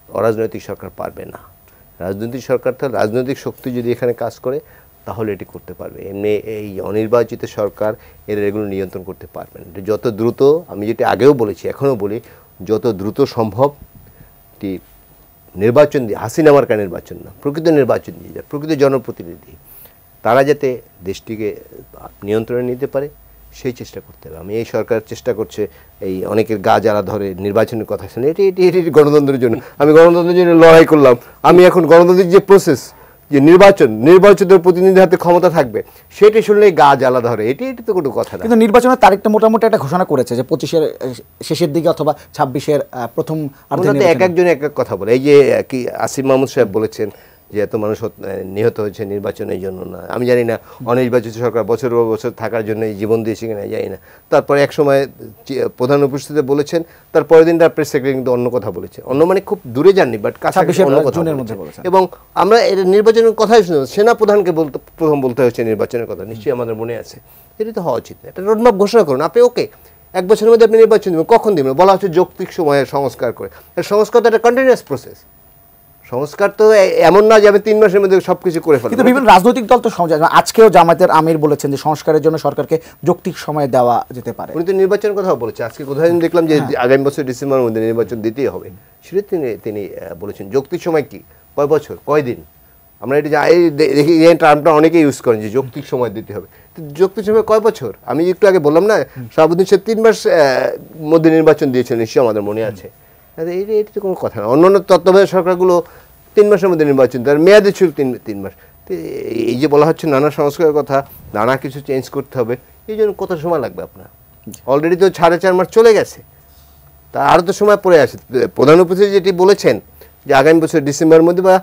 অরাজনৈতিক সরকার পারবে না। রাজনৈতিক সরকার, তো রাজনৈতিক শক্তি যদি এখানে কাজ করে তাহলে এটি করতে পারবে। এমনি এই অনির্বাচিত সরকার এগুলো নিয়ন্ত্রণ করতে পারবে না। যত দ্রুত, আমি যেটা আগেও বলেছি এখনও বলি, যত দ্রুত সম্ভব এটি নির্বাচন দিয়ে, হাসিনা মার্কা নির্বাচন না, প্রকৃত নির্বাচন দিয়ে যায়, প্রকৃত জনপ্রতিনিধি, তারা যাতে দেশটিকে নিয়ন্ত্রণে নিতে পারে সেই চেষ্টা করতে হবে। আমি এই সরকার চেষ্টা করছে, এই অনেকের গা জ্বালা ধরে নির্বাচনের কথা শুনে, এটি গণতন্ত্রের জন্য, আমি গণতন্ত্রের জন্য লড়াই করলাম। আমি এখন গণতান্ত্রিক যে প্রসেস, যে নির্বাচিত প্রতিনিধির হাতে ক্ষমতা থাকবে, সেটি শুনলেই গা জ্বালা ধরে। এটি তো কোনো কথা না।
কিন্তু নির্বাচনের তারিখটা মোটামুটি একটা ঘোষণা করেছে যে 25-এর শেষের দিকে অথবা 26-এর প্রথম অর্ধে।
এক একজন এক এক কথা বলে। এই যে কি আসিফ মাহমুদ সাহেব বলেছেন যে এত মানুষ নিহত হয়েছে নির্বাচনের জন্য না। আমি জানি না অনির্বাচিত সরকার বছর পর বছর থাকার জন্য জীবন দিয়েছে কিনা, জানি না। তারপরে এক সময় প্রধান উপস্থিতি বলেছেন, তার পরের দিন তার প্রেস সেক্রেটারি কিন্তু অন্য কথা বলেছে। অন্য মানে খুব দূরে যাননি, বাট কাছাকাছি অন্য কথা বলেছেন। এবং আমরা এর নির্বাচনের কথাই শুনে, সেনা প্রধানকে প্রথম বলতে হয়েছে নির্বাচনের কথা, নিশ্চয়ই আমাদের মনে আছে। এটি তো হওয়া উচিত। একটা রোডম্যাপ ঘোষণা করুন, আপনি ওকে 1 বছরের মধ্যে আপনি নির্বাচন দেবেন, কখন দেবেন বলা হচ্ছে যৌক্তিক সময়ে সংস্কার করে। সংস্কার তো একটা কন্টিনিউয়াস প্রসেস। সংস্কার তো এমন না যে আমি 3 মাসের মধ্যে সবকিছু করে ফেলবো।
কিন্তু বিভিন্ন রাজনৈতিক দল তো আজকেও জামায়াতের আমির বলেছেন যে সংস্কারের জন্য সরকারকে যৌক্তিক সময় দেওয়া যেতে পারে।
উনি তো নির্বাচনের কথাও বলেছে। আজকে কোথায় দেখলাম যে আগামী বছর ডিসেম্বরের মধ্যে নির্বাচন দিতেই হবে, সেটা তিনি বলেছেন। যৌক্তিক সময় কি, কয় বছর, কয় দিন? আমরা এটি দেখি, এই টার্মটা অনেকেই ইউজ করেন যে যৌক্তিক সময় দিতে হবে। যৌক্তিক সময় কয় বছর? আমি একটু আগে বললাম না, শাহাবুদ্দিন সাহেব 3 মাস মধ্যে নির্বাচন দিয়েছেন, নিশ্চয়ই আমাদের মনে আছে। এটি তো কোনো কথা না। অন্যান্য তত্ত্বাবধায়ক সরকারগুলো 3 মাসের মধ্যে নির্বাচন, তার মেয়াদে ছিল 3 মাস। এই যে বলা হচ্ছে নানা সংস্কারের কথা, নানা কিছু চেঞ্জ করতে হবে, এই জন্য কত সময় লাগবে আপনার? অলরেডি তো 4.5 মাস চলে গেছে, তা আরও তো সময় পড়ে আছে। প্রধান উপস্থিতি যেটি বলেছেন যে আগামী বছর ডিসেম্বরের মধ্যে বা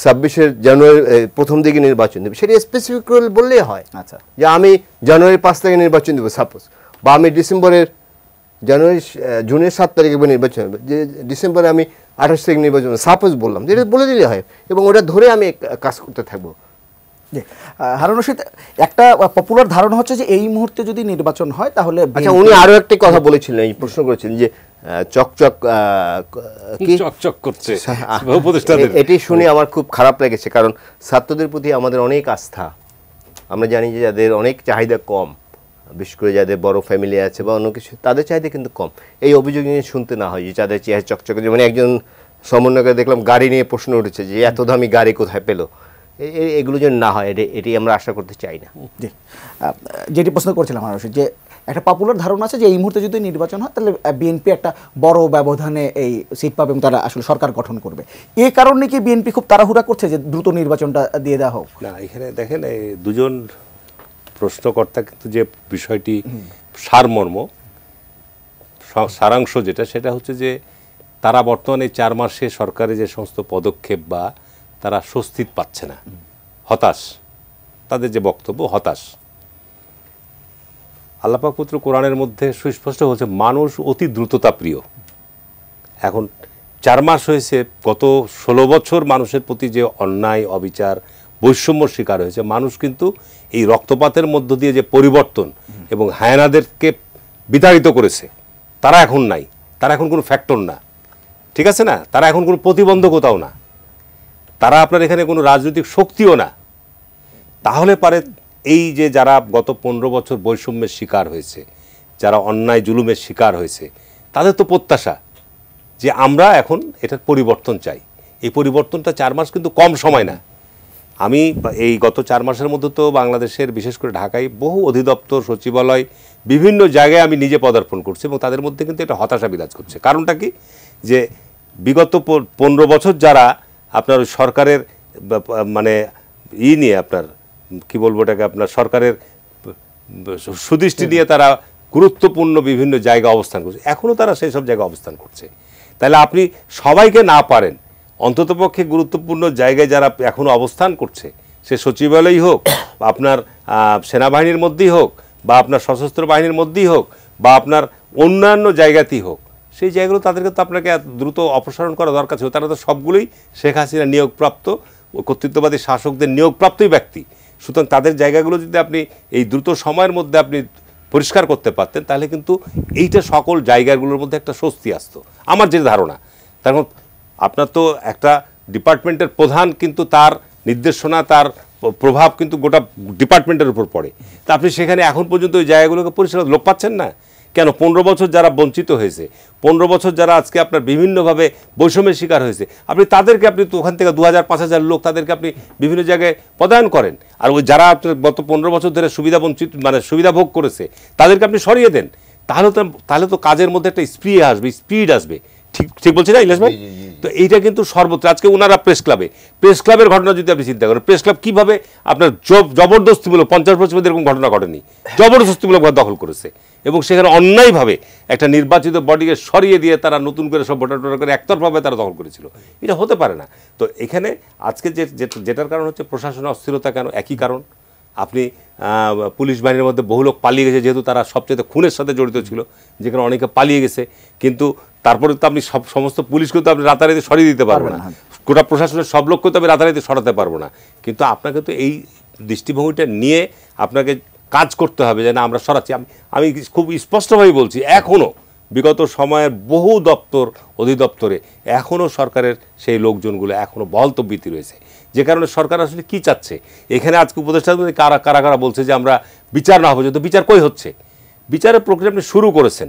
26 জানুয়ারি প্রথম দিকে নির্বাচন দেবে, সেটি স্পেসিফিক করে বললেই হয়।
আচ্ছা,
যে আমি জানুয়ারি 5 তারিখে নির্বাচন দেবো সাপোজ, বা আমি জুনের 7 তারিখে নির্বাচন হবে, যে ডিসেম্বরে আমি 28 তারিখ নির্বাচন সাপোজ বললাম, যেটা বলে দিলে হয়, এবং ওটা ধরে আমি কাজ করতে থাকবো।
হারুন রশিদ, একটা পপুলার ধারণা হচ্ছে যে এই মুহূর্তে যদি নির্বাচন হয় তাহলে,
আচ্ছা, উনি আরো একটা কথা বলেছিলেন, এই প্রশ্ন করেছিলেন যে চকচক
করছে
এটি শুনে আমার খুব খারাপ লেগেছে। কারণ ছাত্রদের প্রতি আমাদের অনেক আস্থা। আমরা জানি যে যাদের অনেক চাহিদা কম, বিশেষ করে যাদের বড় ফ্যামিলি আছে বা অন্য কিছু, তাদের চাহিদা কিন্তু কম। এই অভিযোগ নিয়ে শুনতে না হয় যে যাদের চেহারা চকচকে, যেমন একজন সমন্বয়কে দেখলাম গাড়ি নিয়ে প্রশ্ন উঠেছে যে এত দামি গাড়ি কোথায় পেলো। এগুলো যেন না হয়, এটি আমরা আশা করতে চাই না।
জি, যেটি প্রশ্ন করছিলাম হারুন রশিদ, যে একটা পপুলার ধারণা আছে যে এই মুহূর্তে যদি নির্বাচন হয় তাহলে বিএনপি একটা বড় ব্যবধানে এই সিট পাবে এবং তারা আসলে সরকার গঠন করবে। এই কারণে কি বিএনপি খুব তাড়াহুড়া করছে যে দ্রুত নির্বাচনটা দিয়ে দেওয়া হোক?
না, এখানে দেখেন এই দুজন প্রশ্নকর্তা কিন্তু যে বিষয়টি সারমর্ম, সারাংশ যেটা, সেটা হচ্ছে যে তারা বর্তমানে 4 মাসে সরকারের যে সমস্ত পদক্ষেপ বা তারা স্বস্তি পাচ্ছে না, হতাশ, তাদের যে বক্তব্য হতাশ। আল্লাহ পাক পবিত্র কোরআনের মধ্যে সুস্পষ্ট হচ্ছে মানুষ অতি দ্রুততা প্রিয়। এখন 4 মাস হয়েছে, গত 16 বছর মানুষের প্রতি যে অন্যায়, অবিচার, বৈষম্যর শিকার হয়েছে, মানুষ কিন্তু এই রক্তপাতের মধ্য দিয়ে যে পরিবর্তন এবং হায়ানাদেরকে বিতাড়িত করেছে, তারা এখন নাই, তারা এখন কোনো ফ্যাক্টর না, ঠিক আছে না, তারা এখন কোনো প্রতিবন্ধকতাও না, তারা আপনার এখানে কোনো রাজনৈতিক শক্তিও না। তাহলে পারে এই যে যারা গত 15 বছর বৈষম্যের শিকার হয়েছে, যারা অন্যায় জুলুমের শিকার হয়েছে, তাদের তো প্রত্যাশা যে আমরা এখন এটার পরিবর্তন চাই। এই পরিবর্তনটা 4 মাস কিন্তু কম সময় না। আমি এই গত 4 মাসের মধ্যে তো বাংলাদেশের, বিশেষ করে ঢাকায় বহু অধিদপ্তর, সচিবালয়, বিভিন্ন জায়গায় আমি নিজে পদার্পণ করছি, এবং তাদের মধ্যে কিন্তু একটা হতাশা বিরাজ করছে। কারণটা কি, যে বিগত 15 বছর যারা আপনার সরকারের মানে নিয়ে আপনার কি বলবো এটাকে, আপনার সরকারের সুদৃষ্টি নিয়ে তারা গুরুত্বপূর্ণ বিভিন্ন জায়গা অবস্থান করছে, এখনও তারা সেই সব জায়গায় অবস্থান করছে। তাহলে আপনি সবাইকে না পারেন, অন্ততপক্ষে গুরুত্বপূর্ণ জায়গায় যারা এখনো অবস্থান করছে, সে সচিবালয়ই হোক, আপনার সেনাবাহিনীর মধ্যেই হোক, বা আপনার সশস্ত্র বাহিনীর মধ্যেই হোক, বা আপনার অন্যান্য জায়গাতেই হোক, সেই জায়গাগুলো তাদেরকে তো আপনাকে দ্রুত অপসারণ করা দরকার ছিল। তারা তো সবগুলোই শেখ হাসিনা নিয়োগপ্রাপ্ত কর্তৃত্ববাদী শাসকদের নিয়োগপ্রাপ্তই ব্যক্তি। সুতরাং তাদের জায়গাগুলো যদি আপনি এই দ্রুত সময়ের মধ্যে আপনি পরিষ্কার করতে পারতেন, তাহলে কিন্তু এইটা সকল জায়গাগুলোর মধ্যে একটা স্বস্তি আসতো, আমার যে ধারণা। কারণ আপনার তো একটা ডিপার্টমেন্টের প্রধান, কিন্তু তার নির্দেশনা, তার প্রভাব কিন্তু গোটা ডিপার্টমেন্টের উপর পড়ে। তা আপনি সেখানে এখন পর্যন্ত ওই জায়গাগুলোকে পরিষ্কার লোক পাচ্ছেন না কেন? 15 বছর যারা বঞ্চিত হয়েছে, 15 বছর যারা আজকে আপনার বিভিন্নভাবে বৈষম্যের শিকার হয়েছে, আপনি তাদেরকে আপনি তো ওখান থেকে 2000-5000 লোক তাদেরকে আপনি বিভিন্ন জায়গায় পদায়ন করেন। আর ওই যারা আপনার গত 15 বছর ধরে সুবিধা বঞ্চিত মানে সুবিধা ভোগ করেছে তাদেরকে আপনি সরিয়ে দেন, তাহলে তো কাজের মধ্যে একটা স্পিড আসবে। ঠিক ঠিক বলছি না ইলিয়াস ভাই? তো এইটা কিন্তু সর্বত্র। আজকে ওনারা প্রেস ক্লাবের ঘটনা যদি আপনি চিন্তা করেন, প্রেস ক্লাব কীভাবে আপনার জবরদস্তিমূলক 50 বছর মধ্যে এরকম ঘটনা ঘটেনি, জবরদস্তিমূলকভাবে দখল করেছে, এবং সেখানে অন্যায়ভাবে একটা নির্বাচিত বডিকে সরিয়ে দিয়ে তারা নতুন করে সব ভোটার করে একতরফাভাবে তারা দখল করেছিল। এটা হতে পারে না। তো এখানে আজকে যেটার কারণ হচ্ছে প্রশাসনের অস্থিরতা। কেন? একই কারণ। আপনি পুলিশ বাহিনীর মধ্যে বহু লোক পালিয়ে গেছে, যেহেতু তারা সবচেয়ে খুনের সাথে জড়িত ছিল, যেখানে অনেকে পালিয়ে গেছে। কিন্তু তারপরে তো আপনি সমস্ত পুলিশকেও তো আপনি রাতারাতি সরিয়ে দিতে পারবেন না, গোটা প্রশাসনের সব লোককেও তো আমি রাতারাতি সরাতে পারবো না। কিন্তু আপনাকে তো এই দৃষ্টিভঙ্গিটা নিয়ে আপনাকে কাজ করতে হবে যে না আমরা সরাচ্ছি। আমি খুব স্পষ্টভাবে বলছি, এখনও বিগত সময়ের বহু অধিদপ্তরে এখনও সরকারের সেই লোকজনগুলো এখনও বহাল তবিয়তে রয়েছে, যে কারণে সরকার আসলে কি চাচ্ছে। এখানে আজকে উপদেষ্টা কারা বলছে যে আমরা বিচার না হবে, তো বিচার কই হচ্ছে? বিচারের প্রক্রিয়া আপনি শুরু করেছেন,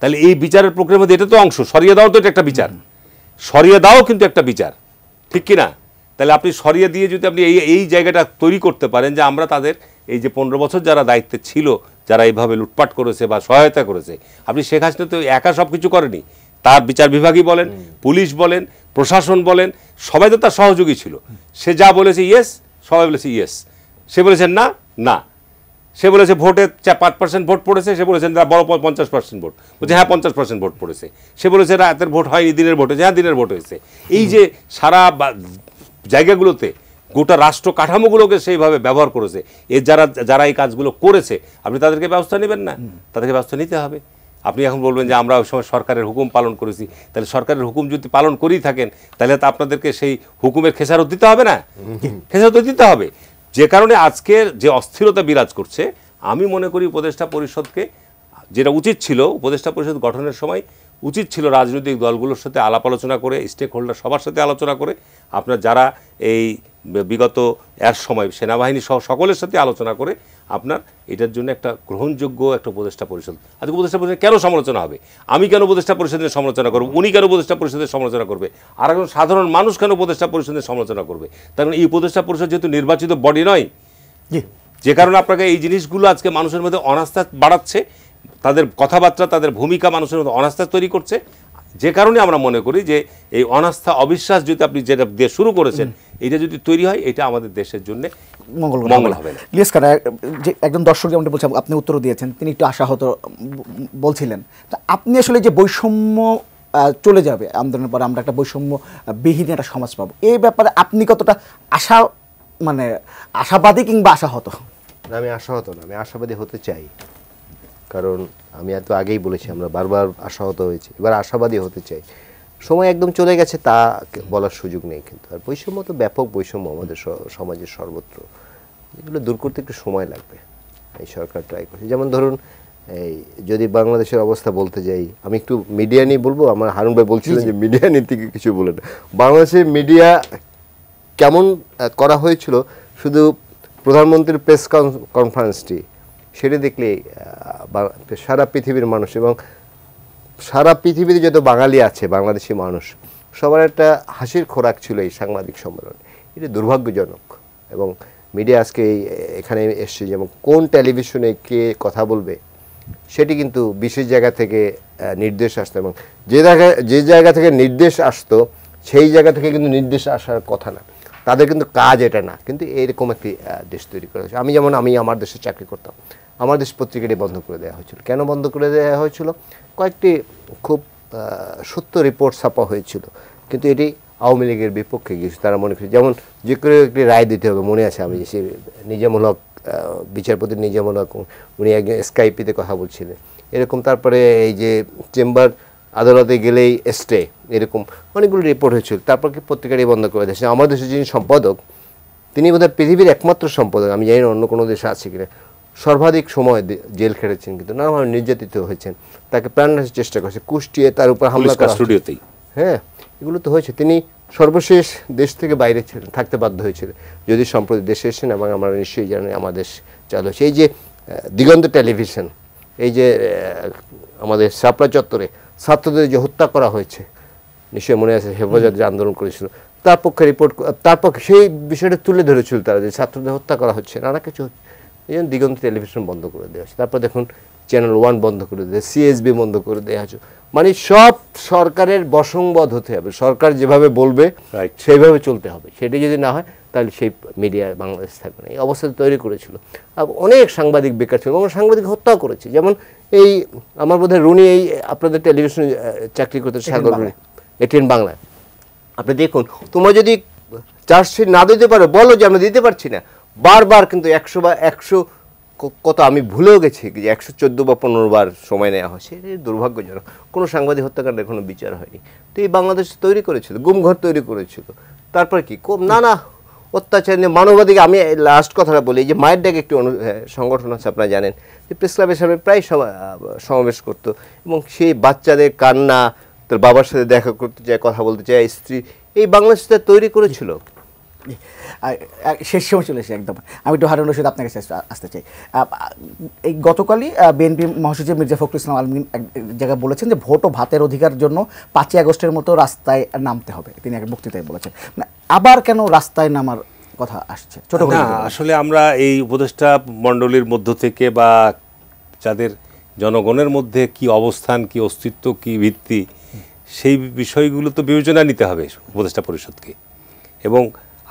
তাহলে এই বিচারের প্রক্রিয়ার মধ্যে এটা তো অংশ। সরিয়ে দাও তো এটা একটা বিচার, সরিয়ে দাও কিন্তু একটা বিচার, ঠিক কি না? তাহলে আপনি সরিয়ে দিয়ে যদি আপনি এই জায়গাটা তৈরি করতে পারেন যে আমরা তাদের এই যে 15 বছর যারা দায়িত্বে ছিল, যারা এইভাবে লুটপাট করেছে বা সহায়তা করেছে, আপনি শেখ হাসিনা তো একা সব কিছু করেনি। তার বিচার বিভাগই বলেন, পুলিশ বলেন, প্রশাসন বলেন, সবাই তো তার সহযোগী ছিল। সে যা বলেছে ইয়েস, সবাই বলেছে ইয়েস। সে বলেছেন না, না। সে বলেছে ভোটে 5% ভোট পড়েছে, সে বলেছেন বড় 50% ভোট, বলছে হ্যাঁ 50% ভোট পড়েছে। সে বলেছে রাতের ভোট হয়নি, দিনের ভোট হয়েছে, হ্যাঁ দিনের ভোট হয়েছে। এই যে সারা জায়গাগুলোতে গোটা রাষ্ট্র কাঠামোগুলোকে সেইভাবে ব্যবহার করেছে, যারা এই কাজগুলো করেছে, আপনি তাদেরকে ব্যবস্থা নেবেন না? তাদেরকে ব্যবস্থা নিতে হবে। আপনি এখন বলবেন যে আমরা ওই সময় সরকারের হুকুম পালন করেছি, তাহলে সরকারের হুকুম যদি পালন করেই থাকেন, তাহলে তো আপনাদেরকে সেই হুকুমের খেসারত দিতে হবে না? খেসারত দিতে হবে। যে কারণে আজকের যে অস্থিরতা বিরাজ করছে, আমি মনে করি উপদেষ্টা পরিষদকে যেটা উচিত ছিল, উপদেষ্টা পরিষদ গঠনের সময় উচিত ছিল রাজনৈতিক দলগুলোর সাথে আলাপ আলোচনা করে, স্টেক হোল্ডার সবার সাথে আলোচনা করে, আপনার যারা এই বিগত এর সময় সেনাবাহিনী সহ সকলের সাথে আলোচনা করে আপনার এটার জন্য একটা গ্রহণযোগ্য একটা উপদেষ্টা পরিষদ। আজকে উপদেষ্টা পরিষদ কেন সমালোচনা হবে? আমি কেন উপদেষ্টা পরিষদের সমালোচনা করবো? উনি কেন উপদেষ্টা পরিষদের সমালোচনা করবে? আর একজন সাধারণ মানুষ কেন উপদেষ্টা পরিষদের সমালোচনা করবে? তার কারণ এই উপদেষ্টা পরিষদ যেহেতু নির্বাচিত বডি নয়, যে কারণে আপনাকে এই জিনিসগুলো আজকে মানুষের মধ্যে অনাস্থা বাড়াচ্ছে, তাদের কথাবার্তা, তাদের ভূমিকা মানুষের মধ্যে অনাস্থা তৈরি করছে। যে কারণে আমরা মনে করি যে এই অনাস্থা, অবিশ্বাস যদি আপনি যেটা দিয়ে শুরু করেছেন, এটা যদি তৈরি হয়, এটা আমাদের দেশের জন্য মঙ্গল হবে না।
ইলিয়াস খান, যে একজন দর্শক যেমনটা বলছেন, আপনি উত্তরও দিয়েছেন, তিনি একটু আশাহত বলছিলেন। তা আপনি আসলে যে বৈষম্য চলে যাবে আন্দোলনের পরে, আমরা একটা বৈষম্যবিহীন একটা সমাজ পাবো, এই ব্যাপারে আপনি কতটা আশাবাদী কিংবা আশাহত?
আমি আশাহত না, আমি আশাবাদী হতে চাই। কারণ আমি এত আগেই বলেছি, আমরা বারবার আশাহত হয়েছি, এবার আশাবাদী হতে চাই। সময় একদম চলে গেছে তা বলার সুযোগ নেই, কিন্তু আর বৈষম্য তো ব্যাপক বৈষম্য আমাদের সমাজের সর্বত্র, এগুলো দূর করতে একটু সময় লাগবে। এই সরকার ট্রাই করছে। যেমন ধরুন, এই যদি বাংলাদেশের অবস্থা বলতে যাই, আমি একটু মিডিয়া নিয়ে বলবো। আমার হারুন ভাই বলছিলেন যে মিডিয়া নীতিকে কিছু বলে না। বাংলাদেশের মিডিয়া কেমন করা হয়েছিল, শুধু প্রধানমন্ত্রীর প্রেস কনফারেন্সটি সেটা দেখলে সারা পৃথিবীর মানুষ এবং সারা পৃথিবীতে যত বাঙালি আছে, বাংলাদেশি মানুষ, সবার একটা হাসির খোরাক ছিল এই সাংবাদিক সম্মেলন। এটা দুর্ভাগ্যজনক। এবং মিডিয়া আজকে এখানে এসছে, যেমন কোন টেলিভিশনে কে কথা বলবে সেটি কিন্তু বিশেষ জায়গা থেকে নির্দেশ আসতো, এবং যে জায়গা থেকে নির্দেশ আসতো সেই জায়গা থেকে কিন্তু নির্দেশ আসার কথা না। তাদের কিন্তু কাজ এটা না, কিন্তু এরকম একটি দেশ তৈরি করা হয়েছে। আমি আমার দেশে চাকরি করতাম, আমার দেশ পত্রিকাটি বন্ধ করে দেওয়া হয়েছিল। কেন বন্ধ করে দেওয়া হয়েছিল? কয়েকটি খুব সত্য রিপোর্ট ছাপা হয়েছিল, কিন্তু এটি আওয়ামী লীগের বিপক্ষে গিয়েছে। তারা মনে করে যেমন যে করে একটি রায় দিতে হবে, মনে আছে আমি সে নিজামুল হক বিচারপতি নিজামুল হক, উনি একজন স্কাইপিতে কথা বলছিলেন এরকম। তারপরে এই যে চেম্বার আদালতে গেলেই স্টে, এরকম অনেকগুলো রিপোর্ট হয়েছিল। তারপর কি পত্রিকাটি বন্ধ করে দিয়েছে। আমাদের দেশের যিনি সম্পাদক, তিনি বোধহয় পৃথিবীর একমাত্র সম্পাদক, আমি জানি না অন্য কোনো দেশে আছে কিনা, সর্বাধিক সময় জেল খেটেছেন, কিন্তু নানাভাবে নির্যাতিত হয়েছেন, তাকে প্রাণনাশের চেষ্টা করেছে, কুষ্টিয়ে তার উপর হামলা করা
স্টুডিওতেই।
হ্যাঁ, এগুলো তো হয়েছে। তিনি সর্বশেষ দেশ থেকে বাইরে ছিলেন, থাকতে বাধ্য হয়েছিলেন, যদি সম্প্রতি দেশে এসেছেন, এবং আমরা নিশ্চয়ই জানি আমাদের দেশ চালু হয়েছে। এই যে দিগন্ত টেলিভিশন, এই যে আমাদের শাপলা চত্বরে ছাত্রদের যে হত্যা করা হয়েছে, নিশ্চয়ই মনে আছে, হেফাজত যে আন্দোলন করেছিল, তার পক্ষে রিপোর্ট, তার পক্ষে সেই বিষয়টা তুলে ধরেছিল তারা, যে ছাত্রদের হত্যা করা হচ্ছে, নানা কিছু হচ্ছে। এই জন্য দিগন্ত টেলিভিশন বন্ধ করে দেওয়া হচ্ছে। তারপর দেখুন চ্যানেল 1 বন্ধ করে দেয়, সিএসবি বন্ধ করে দেওয়া হচ্ছে। মানে সব সরকারের বশংবদ হতে হবে, সরকার যেভাবে বলবে সেইভাবে চলতে হবে। সেটি যদি না হয় তাহলে সেই মিডিয়া বাংলাদেশ থাকবে না। এই অবস্থা তৈরি করেছিল। আর অনেক সাংবাদিক বেকার ছিল, এবং সাংবাদিক হত্যাও করেছে। যেমন এই আমার বোধহয় রুনি, এই আপনাদের টেলিভিশনে চাকরি করতে সাগর রুনি, এটিএন বাংলায়। আপনি দেখুন, তোমরা যদি চার্জশিট না দিতে পারো বলো যে আমরা দিতে পারছি না। বারবার কিন্তু 100 কত আমি ভুলেও গেছি যে 114 বা 15 বার সময় নেওয়া হয়। সেটা দুর্ভাগ্যজনক। কোনো সাংবাদিক হত্যাকাণ্ডের কোনো বিচার হয়নি। তো এই বাংলাদেশ তৈরি করেছিল, গুমঘর তৈরি করেছিল। তারপর কি নানা অত্যাচার নিয়ে মানবাধিকার। আমি লাস্ট কথাটা বলি, যে মায়ের ডাকে একটি সংগঠন আছে, আপনারা জানেন, যে প্রেস ক্লাবের সামনে প্রায় সমাবেশ করতো, এবং সেই বাচ্চাদের কান্না, তার বাবার সাথে দেখা করতে চায়, কথা বলতে চায়, স্ত্রী, এই বাংলাদেশটা তৈরি করেছিল।
শেষ সময় চলে এসে একদম। আমি একটু হারুন রশিদ আপনার কাছে আসতে চাই। এই গতকালই বিএনপি মহাসচিব মির্জা ফখরুল ইসলাম আলমগীর এক জায়গায় বলেছেন যে ভোট ও ভাতের অধিকার জন্য 5ই আগস্টের মতো রাস্তায় নামতে হবে, তিনি এক বক্তৃতায় বলেছেন। আবার কেন রাস্তায় নামার কথা আসছে? ছোট করে
আসলে আমরা এই উপদেষ্টা মণ্ডলীর মধ্য থেকে, বা যাদের জনগণের মধ্যে কি অবস্থান, কি অস্তিত্ব, কি ভিত্তি, সেই বিষয়গুলো তো বিবেচনা নিতে হবে উপদেষ্টা পরিষদকে। এবং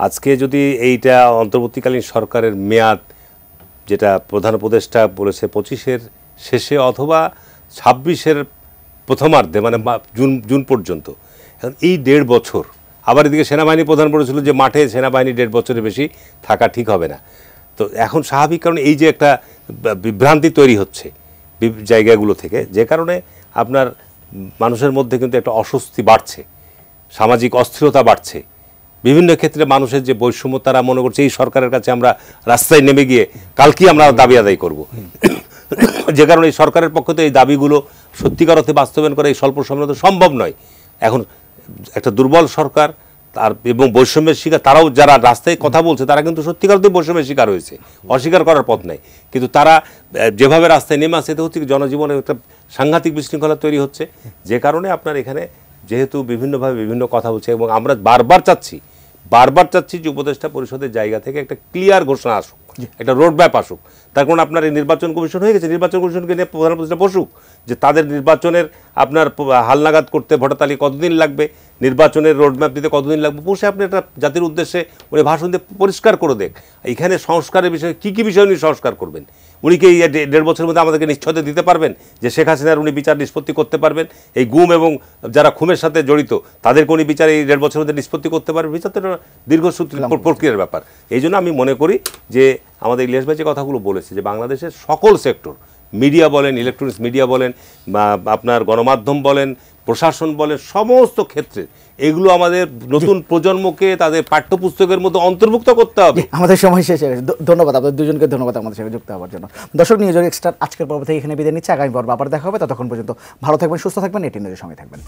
আজকে যদি এইটা অন্তর্বর্তীকালীন সরকারের মেয়াদ, যেটা প্রধান উপদেষ্টা বলেছে 25-এর শেষে অথবা 26-এর প্রথমার্ধে, মানে জুন পর্যন্ত, এখন এই 1.5 বছর, আবার এদিকে সেনাবাহিনী প্রধান বলেছিল যে মাঠে সেনাবাহিনী 1.5 বছরের বেশি থাকা ঠিক হবে না। তো এখন স্বাভাবিক কারণে এই যে একটা বিভ্রান্তি তৈরি হচ্ছে জায়গাগুলো থেকে, যে কারণে আপনার মানুষের মধ্যে কিন্তু একটা অস্বস্তি বাড়ছে, সামাজিক অস্থিরতা বাড়ছে। বিভিন্ন ক্ষেত্রে মানুষের যে বৈষম্য, তারা মনে করছে এই সরকারের কাছে আমরা রাস্তায় নেমে গিয়ে কালকেই আমরা দাবি আদায় করব, যে কারণে এই সরকারের পক্ষ থেকে এই দাবিগুলো সত্যিকার অর্থে বাস্তবায়ন করা এই স্বল্প সময়ে তো সম্ভব নয়। এখন একটা দুর্বল সরকার তার এবং বৈষম্যের শিকার, তারাও যারা রাস্তায় কথা বলছে তারা কিন্তু সত্যিকার অর্থে বৈষম্যের শিকার হয়েছে, অস্বীকার করার পথ নাই। কিন্তু তারা যেভাবে রাস্তায় নেমে আসে, এতে হচ্ছে জনজীবনে একটা সাংঘাতিক বিশৃঙ্খলা তৈরি হচ্ছে, যে কারণে আপনার এখানে যেহেতু বিভিন্নভাবে বিভিন্ন কথা বলছে, এবং আমরা বারবার চাচ্ছি যে উপদেষ্টা পরিষদের জায়গা থেকে একটা ক্লিয়ার ঘোষণা আসুক, একটা রোড ম্যাপ আসুক। তার কারণ আপনার এই নির্বাচন কমিশন হয়ে গেছে, নির্বাচন কমিশনকে নিয়ে প্রধান উপদেষ্টা বসুক, যে তাদের নির্বাচনের আপনার হালনাগাদ করতে ভোটার তালিকা কতদিন লাগবে, নির্বাচনের রোড ম্যাপ দিতে কতদিন লাগবে, বসে আপনি একটা জাতির উদ্দেশ্যে উনি ভাষণ দিয়ে পরিষ্কার করে দেখ এখানে সংস্কারের বিষয়ে কী কী বিষয় উনি সংস্কার করবেন। উনি কি এই 1.5 বছরের মধ্যে আমাদেরকে নিশ্চয়তা দিতে পারবেন যে শেখ হাসিনার উনি বিচার নিষ্পত্তি করতে পারবেন, এই গুম এবং যারা খুনের সাথে জড়িত তাদেরকে উনি বিচার এই 1.5 বছরের মধ্যে নিষ্পত্তি করতে পারবেন? বিচার তো দীর্ঘসূত্র প্রক্রিয়ার ব্যাপার। এই জন্য আমি মনে করি যে আমাদের ইলিয়াস ভাই যে কথাগুলো বলেছে, যে বাংলাদেশের সকল সেক্টর, মিডিয়া বলেন, ইলেকট্রনিক্স মিডিয়া বলেন, বা আপনার গণমাধ্যম বলেন, প্রশাসন বলেন, সমস্ত ক্ষেত্রে এগুলো আমাদের নতুন প্রজন্মকে তাদের পাঠ্যপুস্তকের মধ্যে অন্তর্ভুক্ত করতে হবে।
আমাদের সময় শেষ হয়ে গেছে। ধন্যবাদ আপনাদের দুজনকে, ধন্যবাদ আমাদের সঙ্গে যুক্ত হওয়ার জন্য। দর্শক, নিউজ এক্সট্রা আজকের পর্ব থেকে এখানে বিদায় নিচ্ছে। আগামী পর্ব আবার দেখা হবে। ততক্ষণ পর্যন্ত ভালো থাকবেন, সুস্থ থাকবেন, এটি নিউজের সঙ্গে থাকবেন।